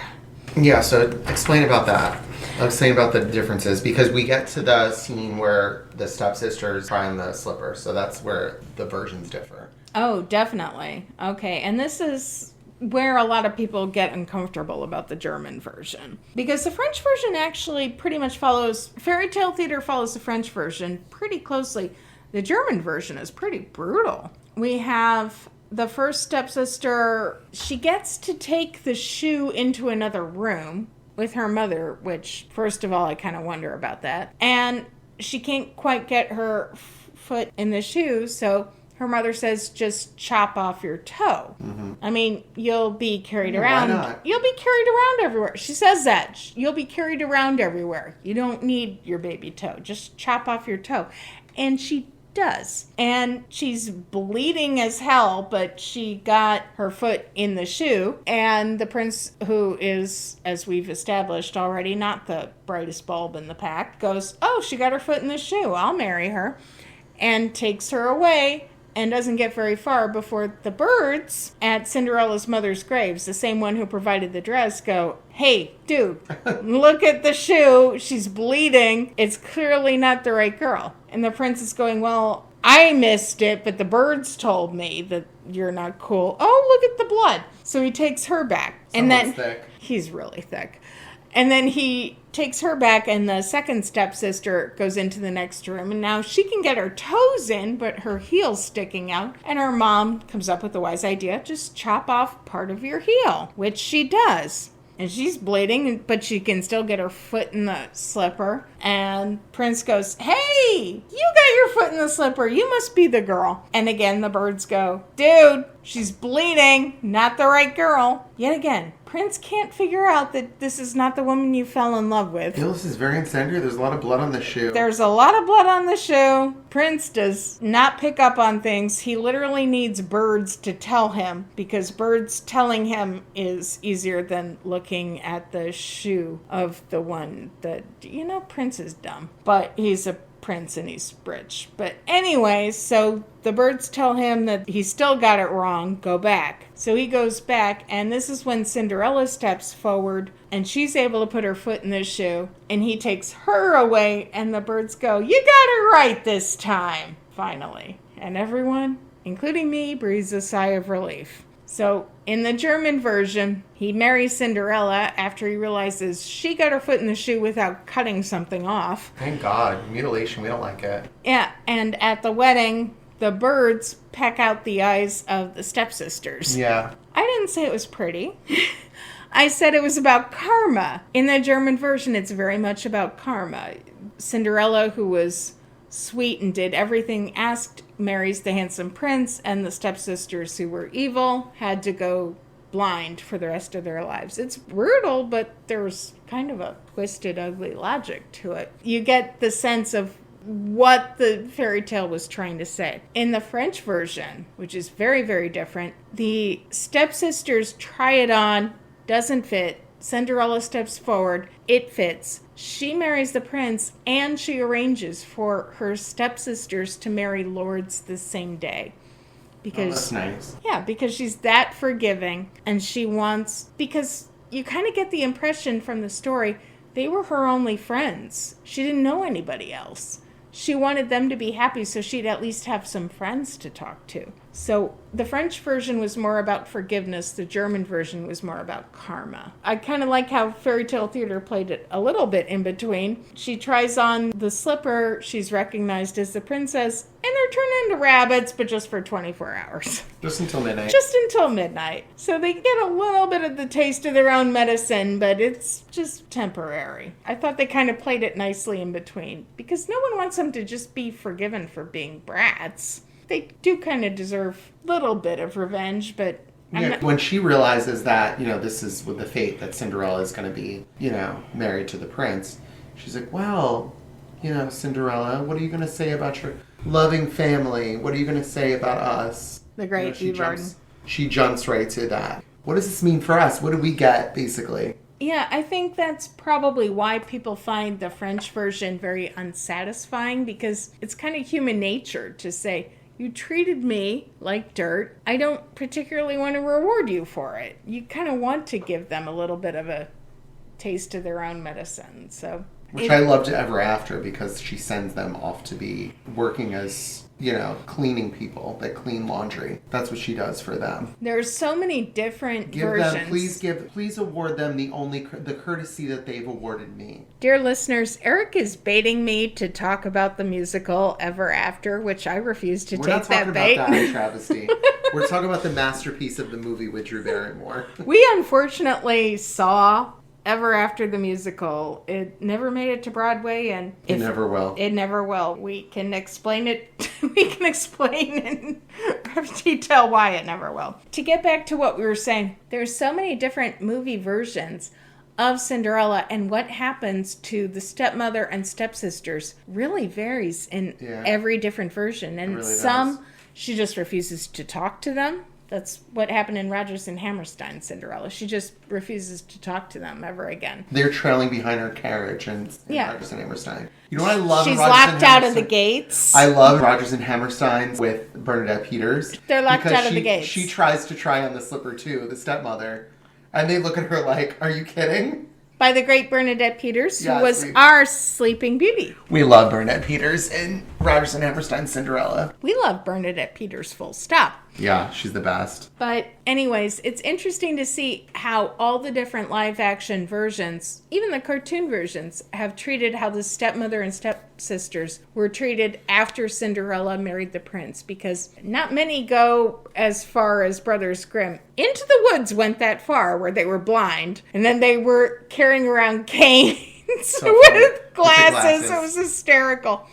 Yeah, so explain about that. Explain about the differences, because we get to the scene where the stepsisters try on the slipper, so that's where the versions differ. Oh, definitely. Okay, and this is where a lot of people get uncomfortable about the German version. Because the French version actually pretty much follows... Faerie Tale Theatre follows the French version pretty closely. The German version is pretty brutal. We have... The first stepsister, she gets to take the shoe into another room with her mother, which, first of all, I kind of wonder about that. And she can't quite get her foot in the shoe, so her mother says, just chop off your toe. Mm-hmm. I mean, you'll be carried around. Why not? You'll be carried around everywhere. She says that. You'll be carried around everywhere. You don't need your baby toe. Just chop off your toe. And she does. And she's bleeding as hell, but she got her foot in the shoe. And the prince, who is, as we've established already, not the brightest bulb in the pack, goes, oh, she got her foot in the shoe. I'll marry her. And takes her away and doesn't get very far before the birds at Cinderella's mother's graves, the same one who provided the dress, go, hey, dude, look at the shoe. She's bleeding. It's clearly not the right girl. And the prince is going, well, I missed it, but the birds told me that you're not cool. Oh, look at the blood. So he takes her back. Someone's thick. He's really thick. And then he takes her back, and the second stepsister goes into the next room. And now she can get her toes in, but her heel's sticking out. And her mom comes up with the wise idea, just chop off part of your heel, which she does. And she's bleeding, but she can still get her foot in the slipper. And Prince goes, hey, you got your foot in the slipper. You must be the girl. And again, the birds go, dude, she's bleeding. Not the right girl. Yet again, Prince can't figure out that this is not the woman you fell in love with. This is very incendiary. There's a lot of blood on the shoe. There's a lot of blood on the shoe. Prince does not pick up on things. He literally needs birds to tell him, because birds telling him is easier than looking at the shoe of the one that, Prince is dumb. But he's a prince and he's rich. But anyway, so the birds tell him that he still got it wrong, go back. So he goes back, and this is when Cinderella steps forward, and she's able to put her foot in the shoe, and he takes her away, and the birds go, you got it right this time, finally. And everyone, including me, breathes a sigh of relief. So in the German version, he marries Cinderella after he realizes she got her foot in the shoe without cutting something off. Thank God. Mutilation, we don't like it. Yeah, and at the wedding, the birds peck out the eyes of the stepsisters. Yeah. I didn't say it was pretty. I said it was about karma. In the German version, it's very much about karma. Cinderella, who was sweet and did everything asked, marries the handsome prince, and the stepsisters, who were evil, had to go blind for the rest of their lives. It's brutal, but there's kind of a twisted, ugly logic to it. You get the sense of what the fairy tale was trying to say. In the French version, which is very, very different, the stepsisters try it on, doesn't fit. Cinderella steps forward, it fits. She marries the prince, and she arranges for her stepsisters to marry lords the same day. Because, that's nice. Yeah, because she's that forgiving, and she wants, because you kind of get the impression from the story, they were her only friends. She didn't know anybody else. She wanted them to be happy, so she'd at least have some friends to talk to. So the French version was more about forgiveness. The German version was more about karma. I kind of like how Faerie Tale Theatre played it a little bit in between. She tries on the slipper. She's recognized as the princess. And they're turned into rabbits, but just for 24 hours. Just until midnight. Just until midnight. So they get a little bit of the taste of their own medicine, but it's just temporary. I thought they kind of played it nicely in between, because no one wants them to just be forgiven for being brats. They do kind of deserve a little bit of revenge, but... When she realizes that, this is with the fate that Cinderella is going to be, married to the prince, she's like, well, Cinderella, what are you going to say about your loving family? What are you going to say about us? The great she jumps right to that. What does this mean for us? What do we get, basically? Yeah, I think that's probably why people find the French version very unsatisfying, because it's kind of human nature to say, you treated me like dirt. I don't particularly want to reward you for it. You kind of want to give them a little bit of a taste of their own medicine. So, which I loved Ever After, because she sends them off to be working as, cleaning people that clean laundry. That's what she does for them. There's so many different versions. Please award them the courtesy that they've awarded me. Dear listeners, Eric is baiting me to talk about the musical Ever After, which I refuse to take that bait. We're not talking about that, travesty. We're talking about the masterpiece of the movie with Drew Barrymore. We unfortunately saw Ever After the musical. It never made it to Broadway, and it never will. It never will. We can explain it. We can explain in detail why it never will. To get back to what we were saying, there's so many different movie versions of Cinderella, and what happens to the stepmother and stepsisters really varies in every different version. And really she just refuses to talk to them. That's what happened in Rodgers and Hammerstein's Cinderella. She just refuses to talk to them ever again. They're trailing behind her carriage in Rodgers and Hammerstein. You know what I love? She's locked out of the gates. I love Rodgers and Hammerstein's with Bernadette Peters. They're locked out of the gates. She tries to try on the slipper too, the stepmother. And they look at her like, are you kidding? By the great Bernadette Peters, who was our Sleeping Beauty. We love Bernadette Peters in Rodgers and Hammerstein's Cinderella. We love Bernadette Peters, full stop. Yeah, she's the best. But anyways, it's interesting to see how all the different live action versions, even the cartoon versions, have treated how the stepmother and stepsisters were treated after Cinderella married the prince. Because not many go as far as Brothers Grimm. Into the Woods went that far, where they were blind. And then they were carrying around canes with glasses. It was hysterical.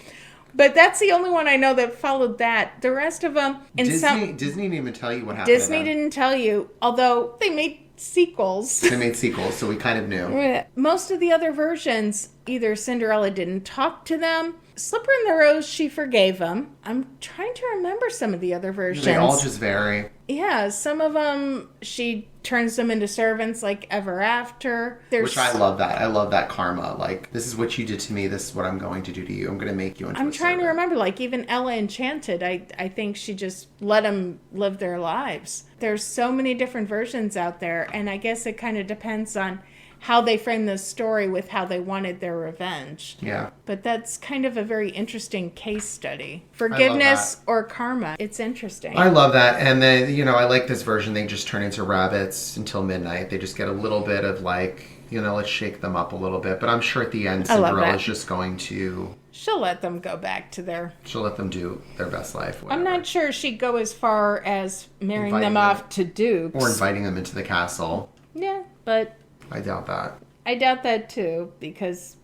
But that's the only one I know that followed that. The rest of them... Disney didn't even tell you what happened Disney didn't tell you, although they made sequels. They made sequels, so we kind of knew. Most of the other versions, either Cinderella didn't talk to them, Slipper and the Rose, she forgave him. I'm trying to remember some of the other versions. They all just vary. Yeah, some of them, she turns them into servants like Ever After. Which I love that. I love that karma. Like, this is what you did to me. This is what I'm going to do to you. I'm going to make you into I'm a trying servant. to remember, like, even Ella Enchanted, I think she just let them live their lives. There's so many different versions out there, and I guess it kind of depends on how they frame the story with how they wanted their revenge. Yeah. But that's kind of a very interesting case study. Forgiveness or karma. It's interesting. I love that. And then, I like this version. They just turn into rabbits until midnight. They just get a little bit of let's shake them up a little bit. But I'm sure at the end, Cinderella's just going to... She'll let them go back to their... She'll let them do their best life. Whatever. I'm not sure she'd go as far as marrying them off to dukes. Or inviting them into the castle. Yeah, but... I doubt that. I doubt that too, because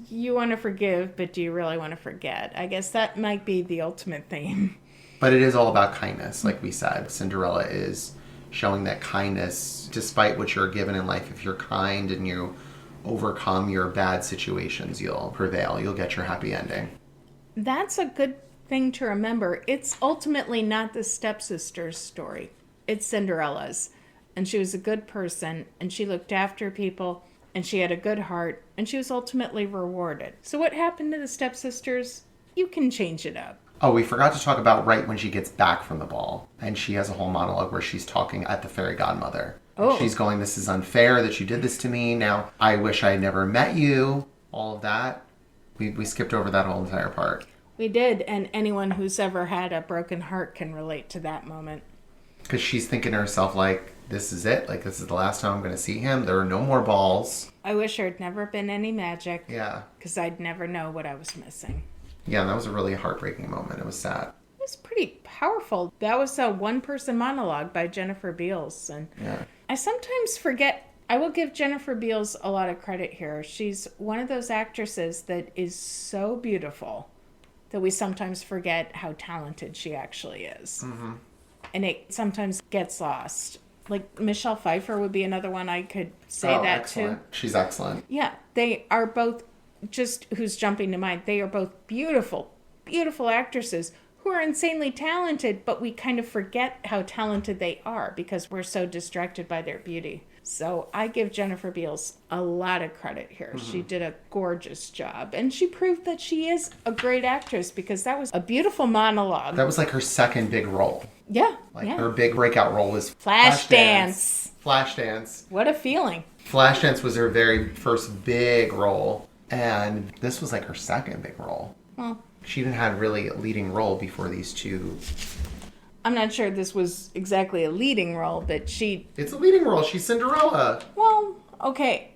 you want to forgive, but do you really want to forget? I guess that might be the ultimate theme. But it is all about kindness, like we said. Cinderella is showing that kindness, despite what you're given in life, if you're kind and you overcome your bad situations, you'll prevail. You'll get your happy ending. That's a good thing to remember. It's ultimately not the stepsister's story. It's Cinderella's. And she was a good person, and she looked after people, and she had a good heart, and she was ultimately rewarded. So what happened to the stepsisters? You can change it up. Oh, we forgot to talk about right when she gets back from the ball. And she has a whole monologue where she's talking at the fairy godmother. Oh. She's going, this is unfair that you did this to me. Now, I wish I had never met you. All of that. We skipped over that whole entire part. We did, and anyone who's ever had a broken heart can relate to that moment. Because she's thinking to herself, this is it. This is the last time I'm going to see him. There are no more balls. I wish there had never been any magic. Yeah. Because I'd never know what I was missing. Yeah, that was a really heartbreaking moment. It was sad. It was pretty powerful. That was a one-person monologue by Jennifer Beals. And yeah. I sometimes forget. I will give Jennifer Beals a lot of credit here. She's one of those actresses that is so beautiful that we sometimes forget how talented she actually is. Mm-hmm. And it sometimes gets lost. Like Michelle Pfeiffer would be another one I could say that excellent. She's excellent. Yeah, they are both, just who's jumping to mind, they are both beautiful, beautiful actresses who are insanely talented, but we kind of forget how talented they are because we're so distracted by their beauty. So I give Jennifer Beals a lot of credit here. Mm-hmm. She did a gorgeous job. And she proved that she is a great actress because that was a beautiful monologue. That was her second big role. Yeah. Her big breakout role was Flashdance. Flashdance. What a feeling. Flashdance was her very first big role. And this was her second big role. Well, she didn't have really a leading role before these two. I'm not sure this was exactly a leading role, but It's a leading role. She's Cinderella. Well, okay.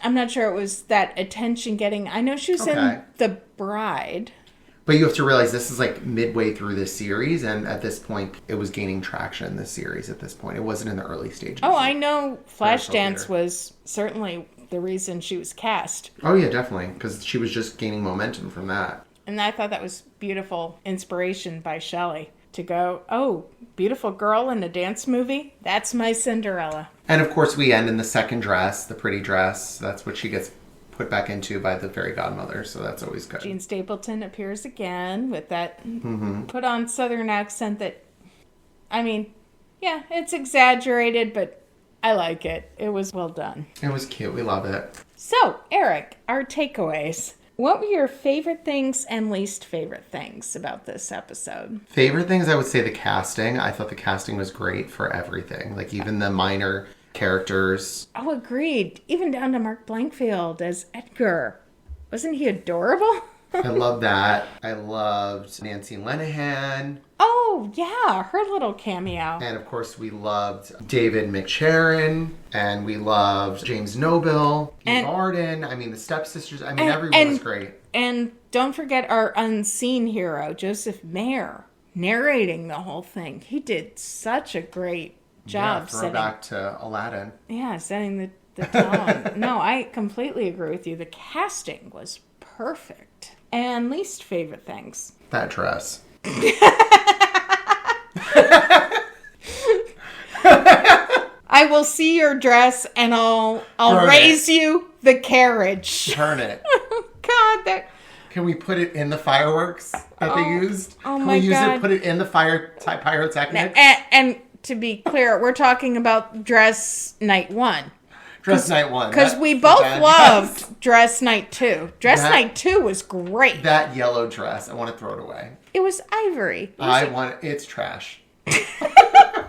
I'm not sure it was that attention getting. I know she was in The Bride. But you have to realize this is midway through this series, and at this point, it was gaining traction in this series at this point. It wasn't in the early stages. Oh, I know Flashdance was certainly the reason she was cast. Oh, yeah, definitely, because she was just gaining momentum from that. And I thought that was beautiful inspiration by Shelley to go, oh, beautiful girl in a dance movie? That's my Cinderella. And, of course, we end in the second dress, the pretty dress. That's what she gets put back into by the fairy godmother, so that's always good. Jean Stapleton appears again with that put on southern accent that, it's exaggerated, but I like it. It was well done. It was cute. We love it. So, Eric, our takeaways. What were your favorite things and least favorite things about this episode? Favorite things, I would say the casting. I thought the casting was great for everything. Even the minor characters. Oh, agreed. Even down to Mark Blankfield as Edgar. Wasn't he adorable? I love that. I loved Nancy Lenihan. Oh, yeah. Her little cameo. And, of course, we loved David McSharon. And we loved James Noble. Eve Arden. The stepsisters. Everyone was great. And don't forget our unseen hero, Joseph Mayer, narrating the whole thing. He did such a great job. Back to Aladdin. Yeah, setting the tone. No, I completely agree with you. The casting was perfect. And least favorite things. That dress. I will see your dress and I'll raise you the carriage. Turn it. God, that Can we put it in the fireworks that they used? Oh Can my we use God. it, put it in the pyrotechnics? And to be clear, we're talking about dress night 1. Dress night 1. Because we both loved dress night 2. Dress night 2 was great. That yellow dress, I want to throw it away. It was ivory. It's trash. I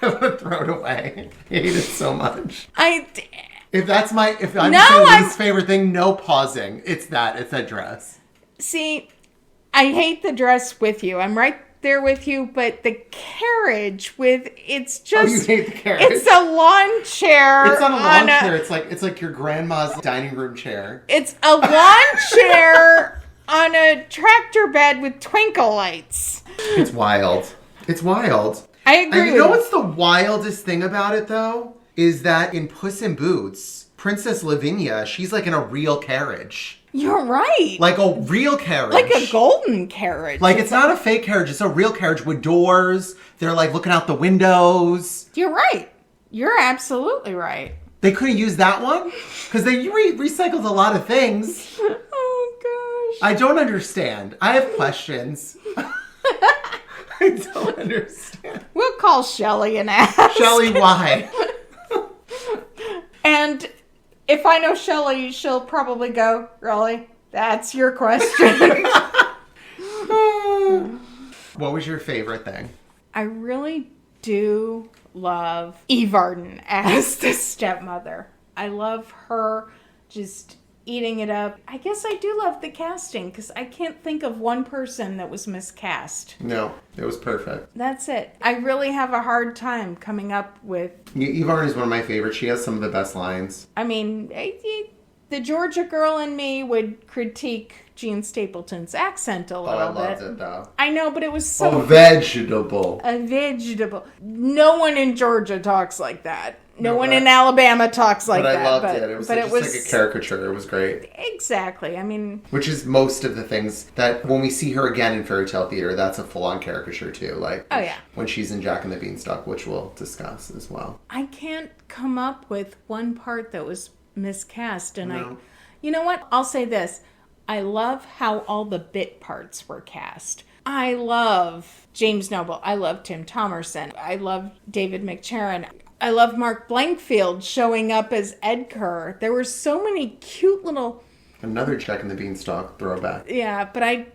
want to throw it away. I hate it so much. If I'm saying least favorite thing, no pausing. It's that dress. See, I hate the dress with you. I'm right there with you, but the carriage it's just... Oh, you hate the carriage? It's a lawn chair. It's not a lawn chair. It's like your grandma's dining room chair. It's a lawn chair on a tractor bed with twinkle lights. It's wild. It's wild. I agree And you know what's the wildest thing about it, though? Is that in Puss in Boots, Princess Lavinia, she's like in a real carriage. You're right. Like a real carriage. Like a golden carriage. Like it's not a fake carriage, it's a real carriage with doors. They're like looking out the windows. You're right. You're absolutely right. They couldn't use that one? Because they recycled a lot of things. Oh, gosh. I don't understand. I have questions. I don't understand. We'll call Shelley and ask. Shelley, why? And if I know Shelley, she'll probably go, really? That's your question. What was your favorite thing? I really do love Eve Arden as the stepmother. I love her just eating it up. I guess I do love the casting because I can't think of one person that was miscast. No, it was perfect. That's it. I really have a hard time coming up with... Eve Arden is one of my favorites. She has some of the best lines. I mean, the Georgia girl in me would critique Gene Stapleton's accent a little bit. I loved it, though. I know, but it was so... A vegetable. A vegetable. No one in Georgia talks like that. No one in Alabama talks like that. But I loved it. It was just like a caricature. It was great. Exactly. I mean... Which is most of the things that when we see her again in Faerie Tale Theatre, that's a full-on caricature too. Like, oh, yeah. When she's in Jack and the Beanstalk, which we'll discuss as well. I can't come up with one part that was miscast. And No. you know what? I'll say this. I love how all the bit parts were cast. I love James Noble. I love Tim Thomerson. I love David McCharron. I love Mark Blankfield showing up as Edgar. There were so many cute little... Another Jack and the Beanstalk throwback. Yeah, but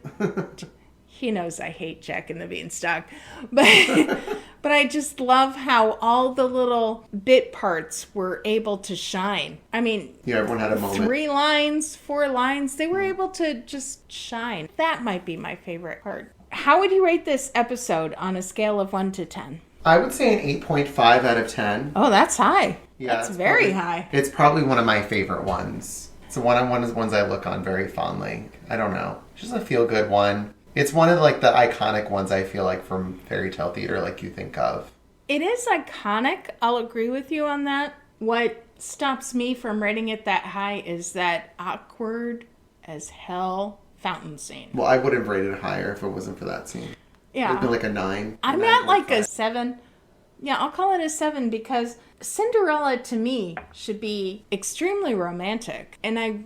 he knows I hate Jack and the Beanstalk. But I just love how all the little bit parts were able to shine. I mean... Yeah, everyone had a moment. 3 lines, 4 lines. They were able to just shine. That might be my favorite part. How would you rate this episode on a scale of 1 to 10? I would say an 8.5 out of 10. Oh, that's high. Yeah, that's very high. It's probably one of my favorite ones. It's one of the ones I look on very fondly. I don't know. It's just a feel-good one. It's one of like the iconic ones I feel like from Faerie Tale Theatre, like you think of. It is iconic. I'll agree with you on that. What stops me from rating it that high is that awkward as hell fountain scene. Well, I would have rated it higher if it wasn't for that scene. Yeah. It would be like a 9. I'm at like a 7. Yeah, I'll call it a 7 because Cinderella to me should be extremely romantic. And I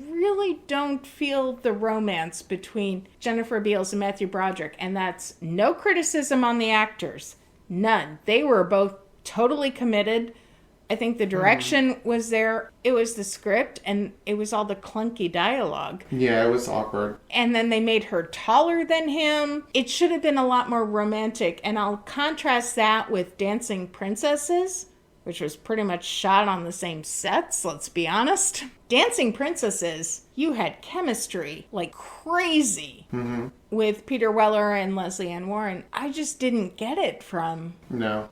really don't feel the romance between Jennifer Beals and Matthew Broderick. And that's no criticism on the actors. None. They were both totally committed. I think the direction was there. It was the script, and it was all the clunky dialogue. Yeah, it was awkward. And then they made her taller than him. It should have been a lot more romantic. And I'll contrast that with Dancing Princesses, which was pretty much shot on the same sets, let's be honest. Dancing Princesses, you had chemistry like crazy with Peter Weller and Leslie Ann Warren. I just didn't get it from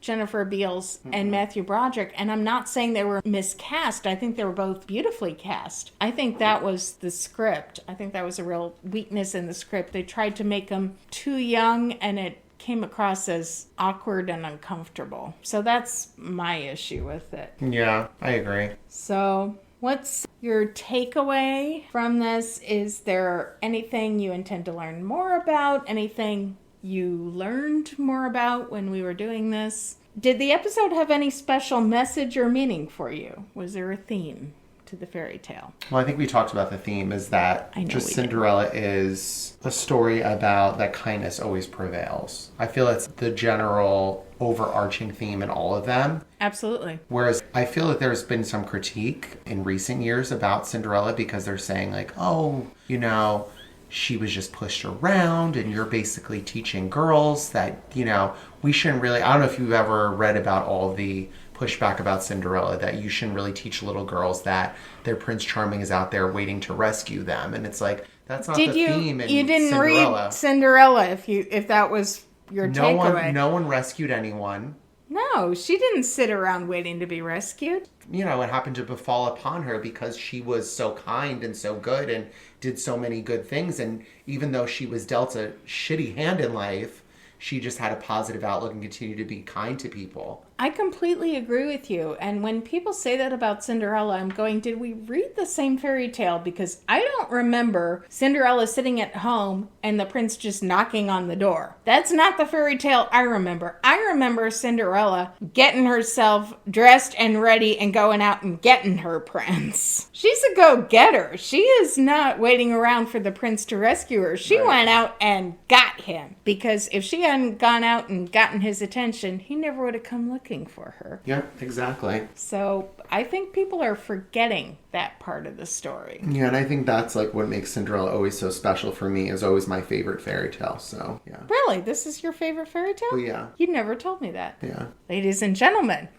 Jennifer Beals and Matthew Broderick. And I'm not saying they were miscast. I think they were both beautifully cast. I think that was the script. I think that was a real weakness in the script. They tried to make them too young, and it came across as awkward and uncomfortable. So that's my issue with it. Yeah, I agree. So what's your takeaway from this? Is there anything you intend to learn more about? Anything you learned more about when we were doing this? Did the episode have any special message or meaning for you? Was there a theme? to the fairy tale. Well, I think we talked about the theme is that I know just we did. Cinderella is a story about that kindness always prevails. I feel it's the general overarching theme in all of them. Absolutely. Whereas I feel that there's been some critique in recent years about Cinderella because they're saying like, oh, you know, she was just pushed around and you're basically teaching girls that, you know, we shouldn't really, I don't know if you've ever read about all the pushback about Cinderella, that you shouldn't really teach little girls that their Prince Charming is out there waiting to rescue them. And it's like, that's not the theme in You didn't Cinderella. read Cinderella if that was your takeaway. No one rescued anyone. No, she didn't sit around waiting to be rescued. You know, it happened to befall upon her because she was so kind and so good and did so many good things. And even though she was dealt a shitty hand in life, she just had a positive outlook and continued to be kind to people. I completely agree with you. And when people say that about Cinderella, I'm going, did we read the same fairy tale? Because I don't remember Cinderella sitting at home and the prince just knocking on the door. That's not the fairy tale I remember. I remember Cinderella getting herself dressed and ready and going out and getting her prince. She's a go-getter. She is not waiting around for the prince to rescue her. She went out and got him. Because if she hadn't gone out and gotten his attention, he never would have come looking for her. Yeah, exactly. So I think people are forgetting that part of the story. Yeah, and I think that's like what makes Cinderella always so special for me, is always my favorite fairy tale. So, yeah. Really? This is your favorite fairy tale? Well, yeah. You never told me that. Yeah. Ladies and gentlemen,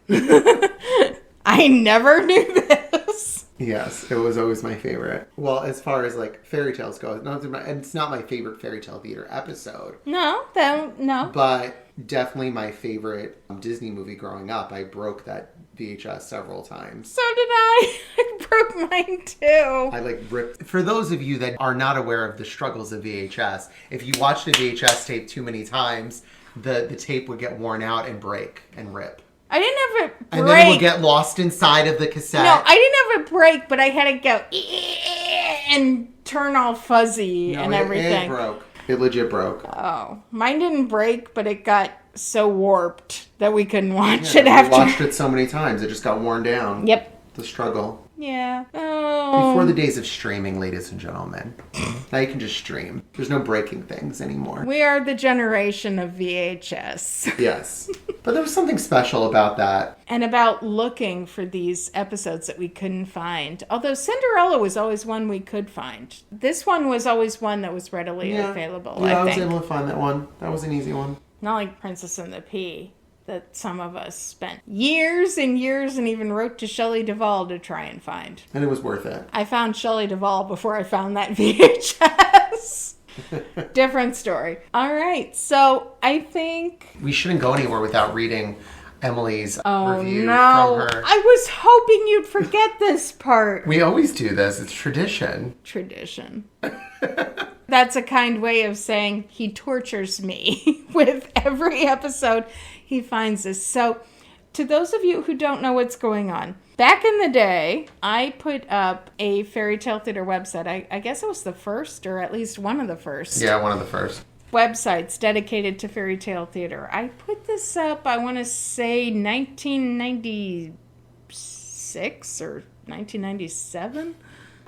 I never knew this. Yes, it was always my favorite. Well, as far as like fairy tales go, it's not my favorite Fairy Tale Theater episode. No. But definitely my favorite Disney movie growing up. I broke that VHS several times. So did I. I broke mine too. I like ripped. For those of you that are not aware of the struggles of VHS, if you watched a VHS tape too many times, the tape would get worn out and break and rip. I didn't have it break. And then it would get lost inside of the cassette. No, I didn't have it break, but I had to go and turn all fuzzy and everything. It broke. It legit broke. Oh, mine didn't break, but it got so warped that we couldn't watch it after. We watched it so many times, it just got worn down. Yep. The struggle. Yeah. Oh. Before the days of streaming, ladies and gentlemen. Now you can just stream. There's no breaking things anymore. We are the generation of VHS. Yes. But there was something special about that. And about looking for these episodes that we couldn't find. Although Cinderella was always one we could find. This one was always one that was readily available, Yeah, I I was think. able to find that one. That was an easy one. Not like Princess and the Pea, that some of us spent years and years and even wrote to Shelley Duvall to try and find. And it was worth it. I found Shelley Duvall before I found that VHS. Different story. All right, so I think... We shouldn't go anywhere without reading Emily's review from her. I was hoping you'd forget this part. We always do this. It's tradition. Tradition. That's a kind way of saying he tortures me with every episode he finds this. So, to those of you who don't know what's going on, back in the day, I put up a Fairy Tale Theater website. I guess it was the first, or at least one of the first. Yeah, one of the first. Websites dedicated to Fairy Tale Theater. I put this up, I want to say 1996 or 1997.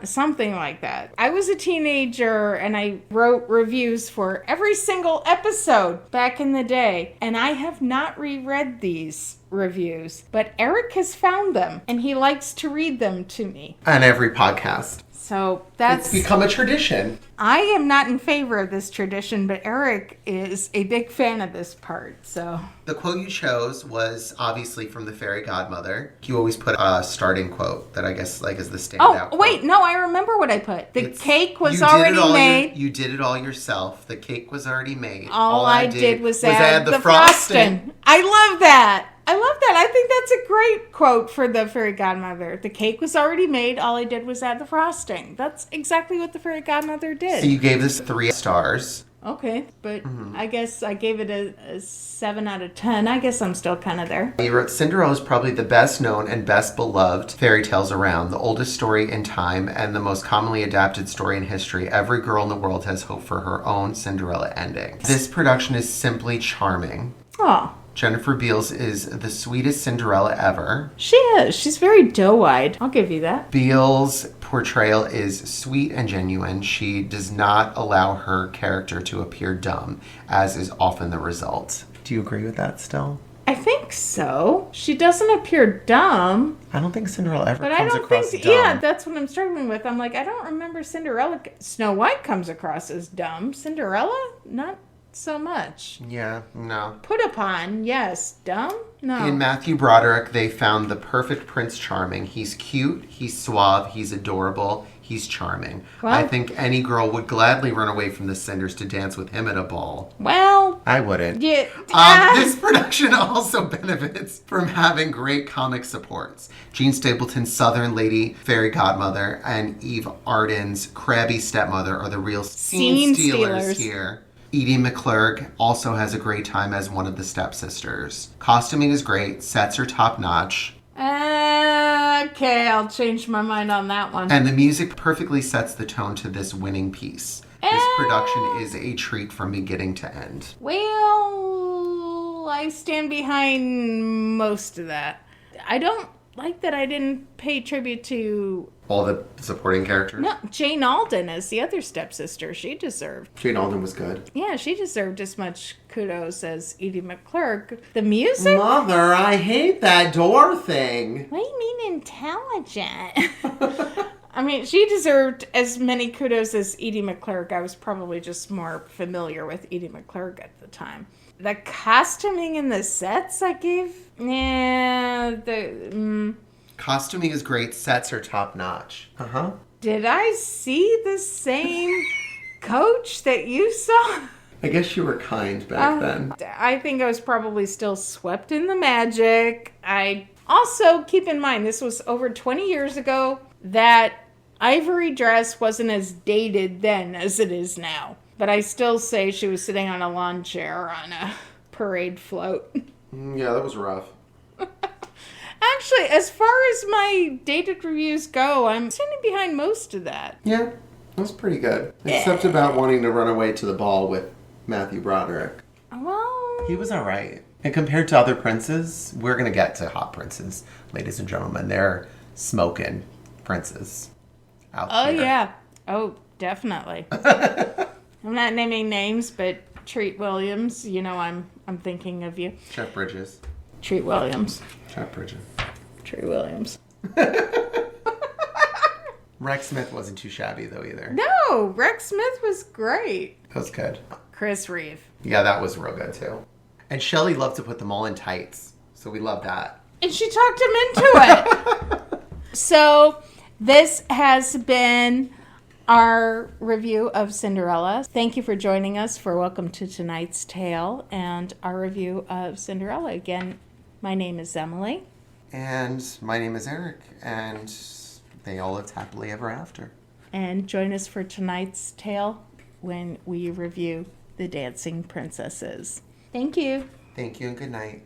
Something like that. I was a teenager and I wrote reviews for every single episode back in the day. And I have not reread these reviews, but Eric has found them and he likes to read them to me. On every podcast. So that's... It's become a tradition. I am not in favor of this tradition, but Eric is a big fan of this part, so... The quote you chose was obviously from the Fairy Godmother. You always put a starting quote that I guess like is the standout quote. Wait, no, I remember what I put. The cake was already made. You did it all yourself. The cake was already made. All I did was add the frosting. I love that. I think that's a great quote for the Fairy Godmother. The cake was already made. All I did was add the frosting. That's exactly what the Fairy Godmother did. So you gave this 3 stars. Okay, but I guess I gave it a 7 out of 10. I guess I'm still kind of there. You wrote, Cinderella is probably the best known and best beloved fairy tales around, the oldest story in time and the most commonly adapted story in history. Every girl in the world has hope for her own Cinderella ending. This production is simply charming. Oh, Jennifer Beals is the sweetest Cinderella ever. She is. She's very doe-eyed. I'll give you that. Beals' portrayal is sweet and genuine. She does not allow her character to appear dumb, as is often the result. Do you agree with that still? I think so. She doesn't appear dumb. I don't think Cinderella ever But comes I don't across think, dumb. yeah, that's what I'm struggling with. I'm like, I don't remember Cinderella. Snow White comes across as dumb. Cinderella, not so much. Yeah, no. Put upon, yes. Dumb? No. In Matthew Broderick, they found the perfect Prince Charming. He's cute, he's suave, he's adorable, he's charming. Well, I think any girl would gladly run away from the cinders to dance with him at a ball. Well, I wouldn't. Yeah. This production also benefits from having great comic supports. Jean Stapleton's Southern Lady Fairy Godmother and Eve Arden's crabby stepmother are the real scene stealers here. Edie McClurg also has a great time as one of the stepsisters. Costuming is great, sets are top notch. Okay, I'll change my mind on that one. And the music perfectly sets the tone to this winning piece. This production is a treat from beginning to end. Well, I stand behind most of that. I don't like that I didn't pay tribute to... All the supporting characters? No, Jane Alden as the other stepsister. She deserved... Jane Alden was good. Yeah, she deserved as much kudos as Edie McClurg. The music... Mother, I hate that door thing. What do you mean intelligent? I mean, she deserved as many kudos as Edie McClurg. I was probably just more familiar with Edie McClurg at the time. The costuming and the sets I gave... Costuming is great. Sets are top notch. Uh-huh. Did I see the same coach that you saw? I guess you were kind back then. I think I was probably still swept in the magic. I also, keep in mind, this was over 20 years ago. That ivory dress wasn't as dated then as it is now. But I still say she was sitting on a lawn chair on a parade float. Yeah, that was rough. Actually, as far as my dated reviews go, I'm standing behind most of that. Yeah, that was pretty good. Except about wanting to run away to the ball with Matthew Broderick. Well... He was alright. And compared to other princes, we're going to get to hot princes, ladies and gentlemen. They're smoking princes out there. Oh, yeah. Oh, definitely. I'm not naming names, but Treat Williams, you know I'm thinking of you. Jeff Bridges. Treat Williams. Jeff Bridges. Treat Williams. Rex Smith wasn't too shabby, though, either. No, Rex Smith was great. That was good. Chris Reeve. Yeah, that was real good, too. And Shelley loved to put them all in tights, so we love that. And she talked him into it. So, this has been our review of Cinderella. Thank you for joining us for Welcome to Tonight's Tale and our review of Cinderella. Again, my name is Emily. And my name is Eric, and they all lived happily ever after. And join us for tonight's tale when we review The Dancing Princesses. Thank you. Thank you, and good night.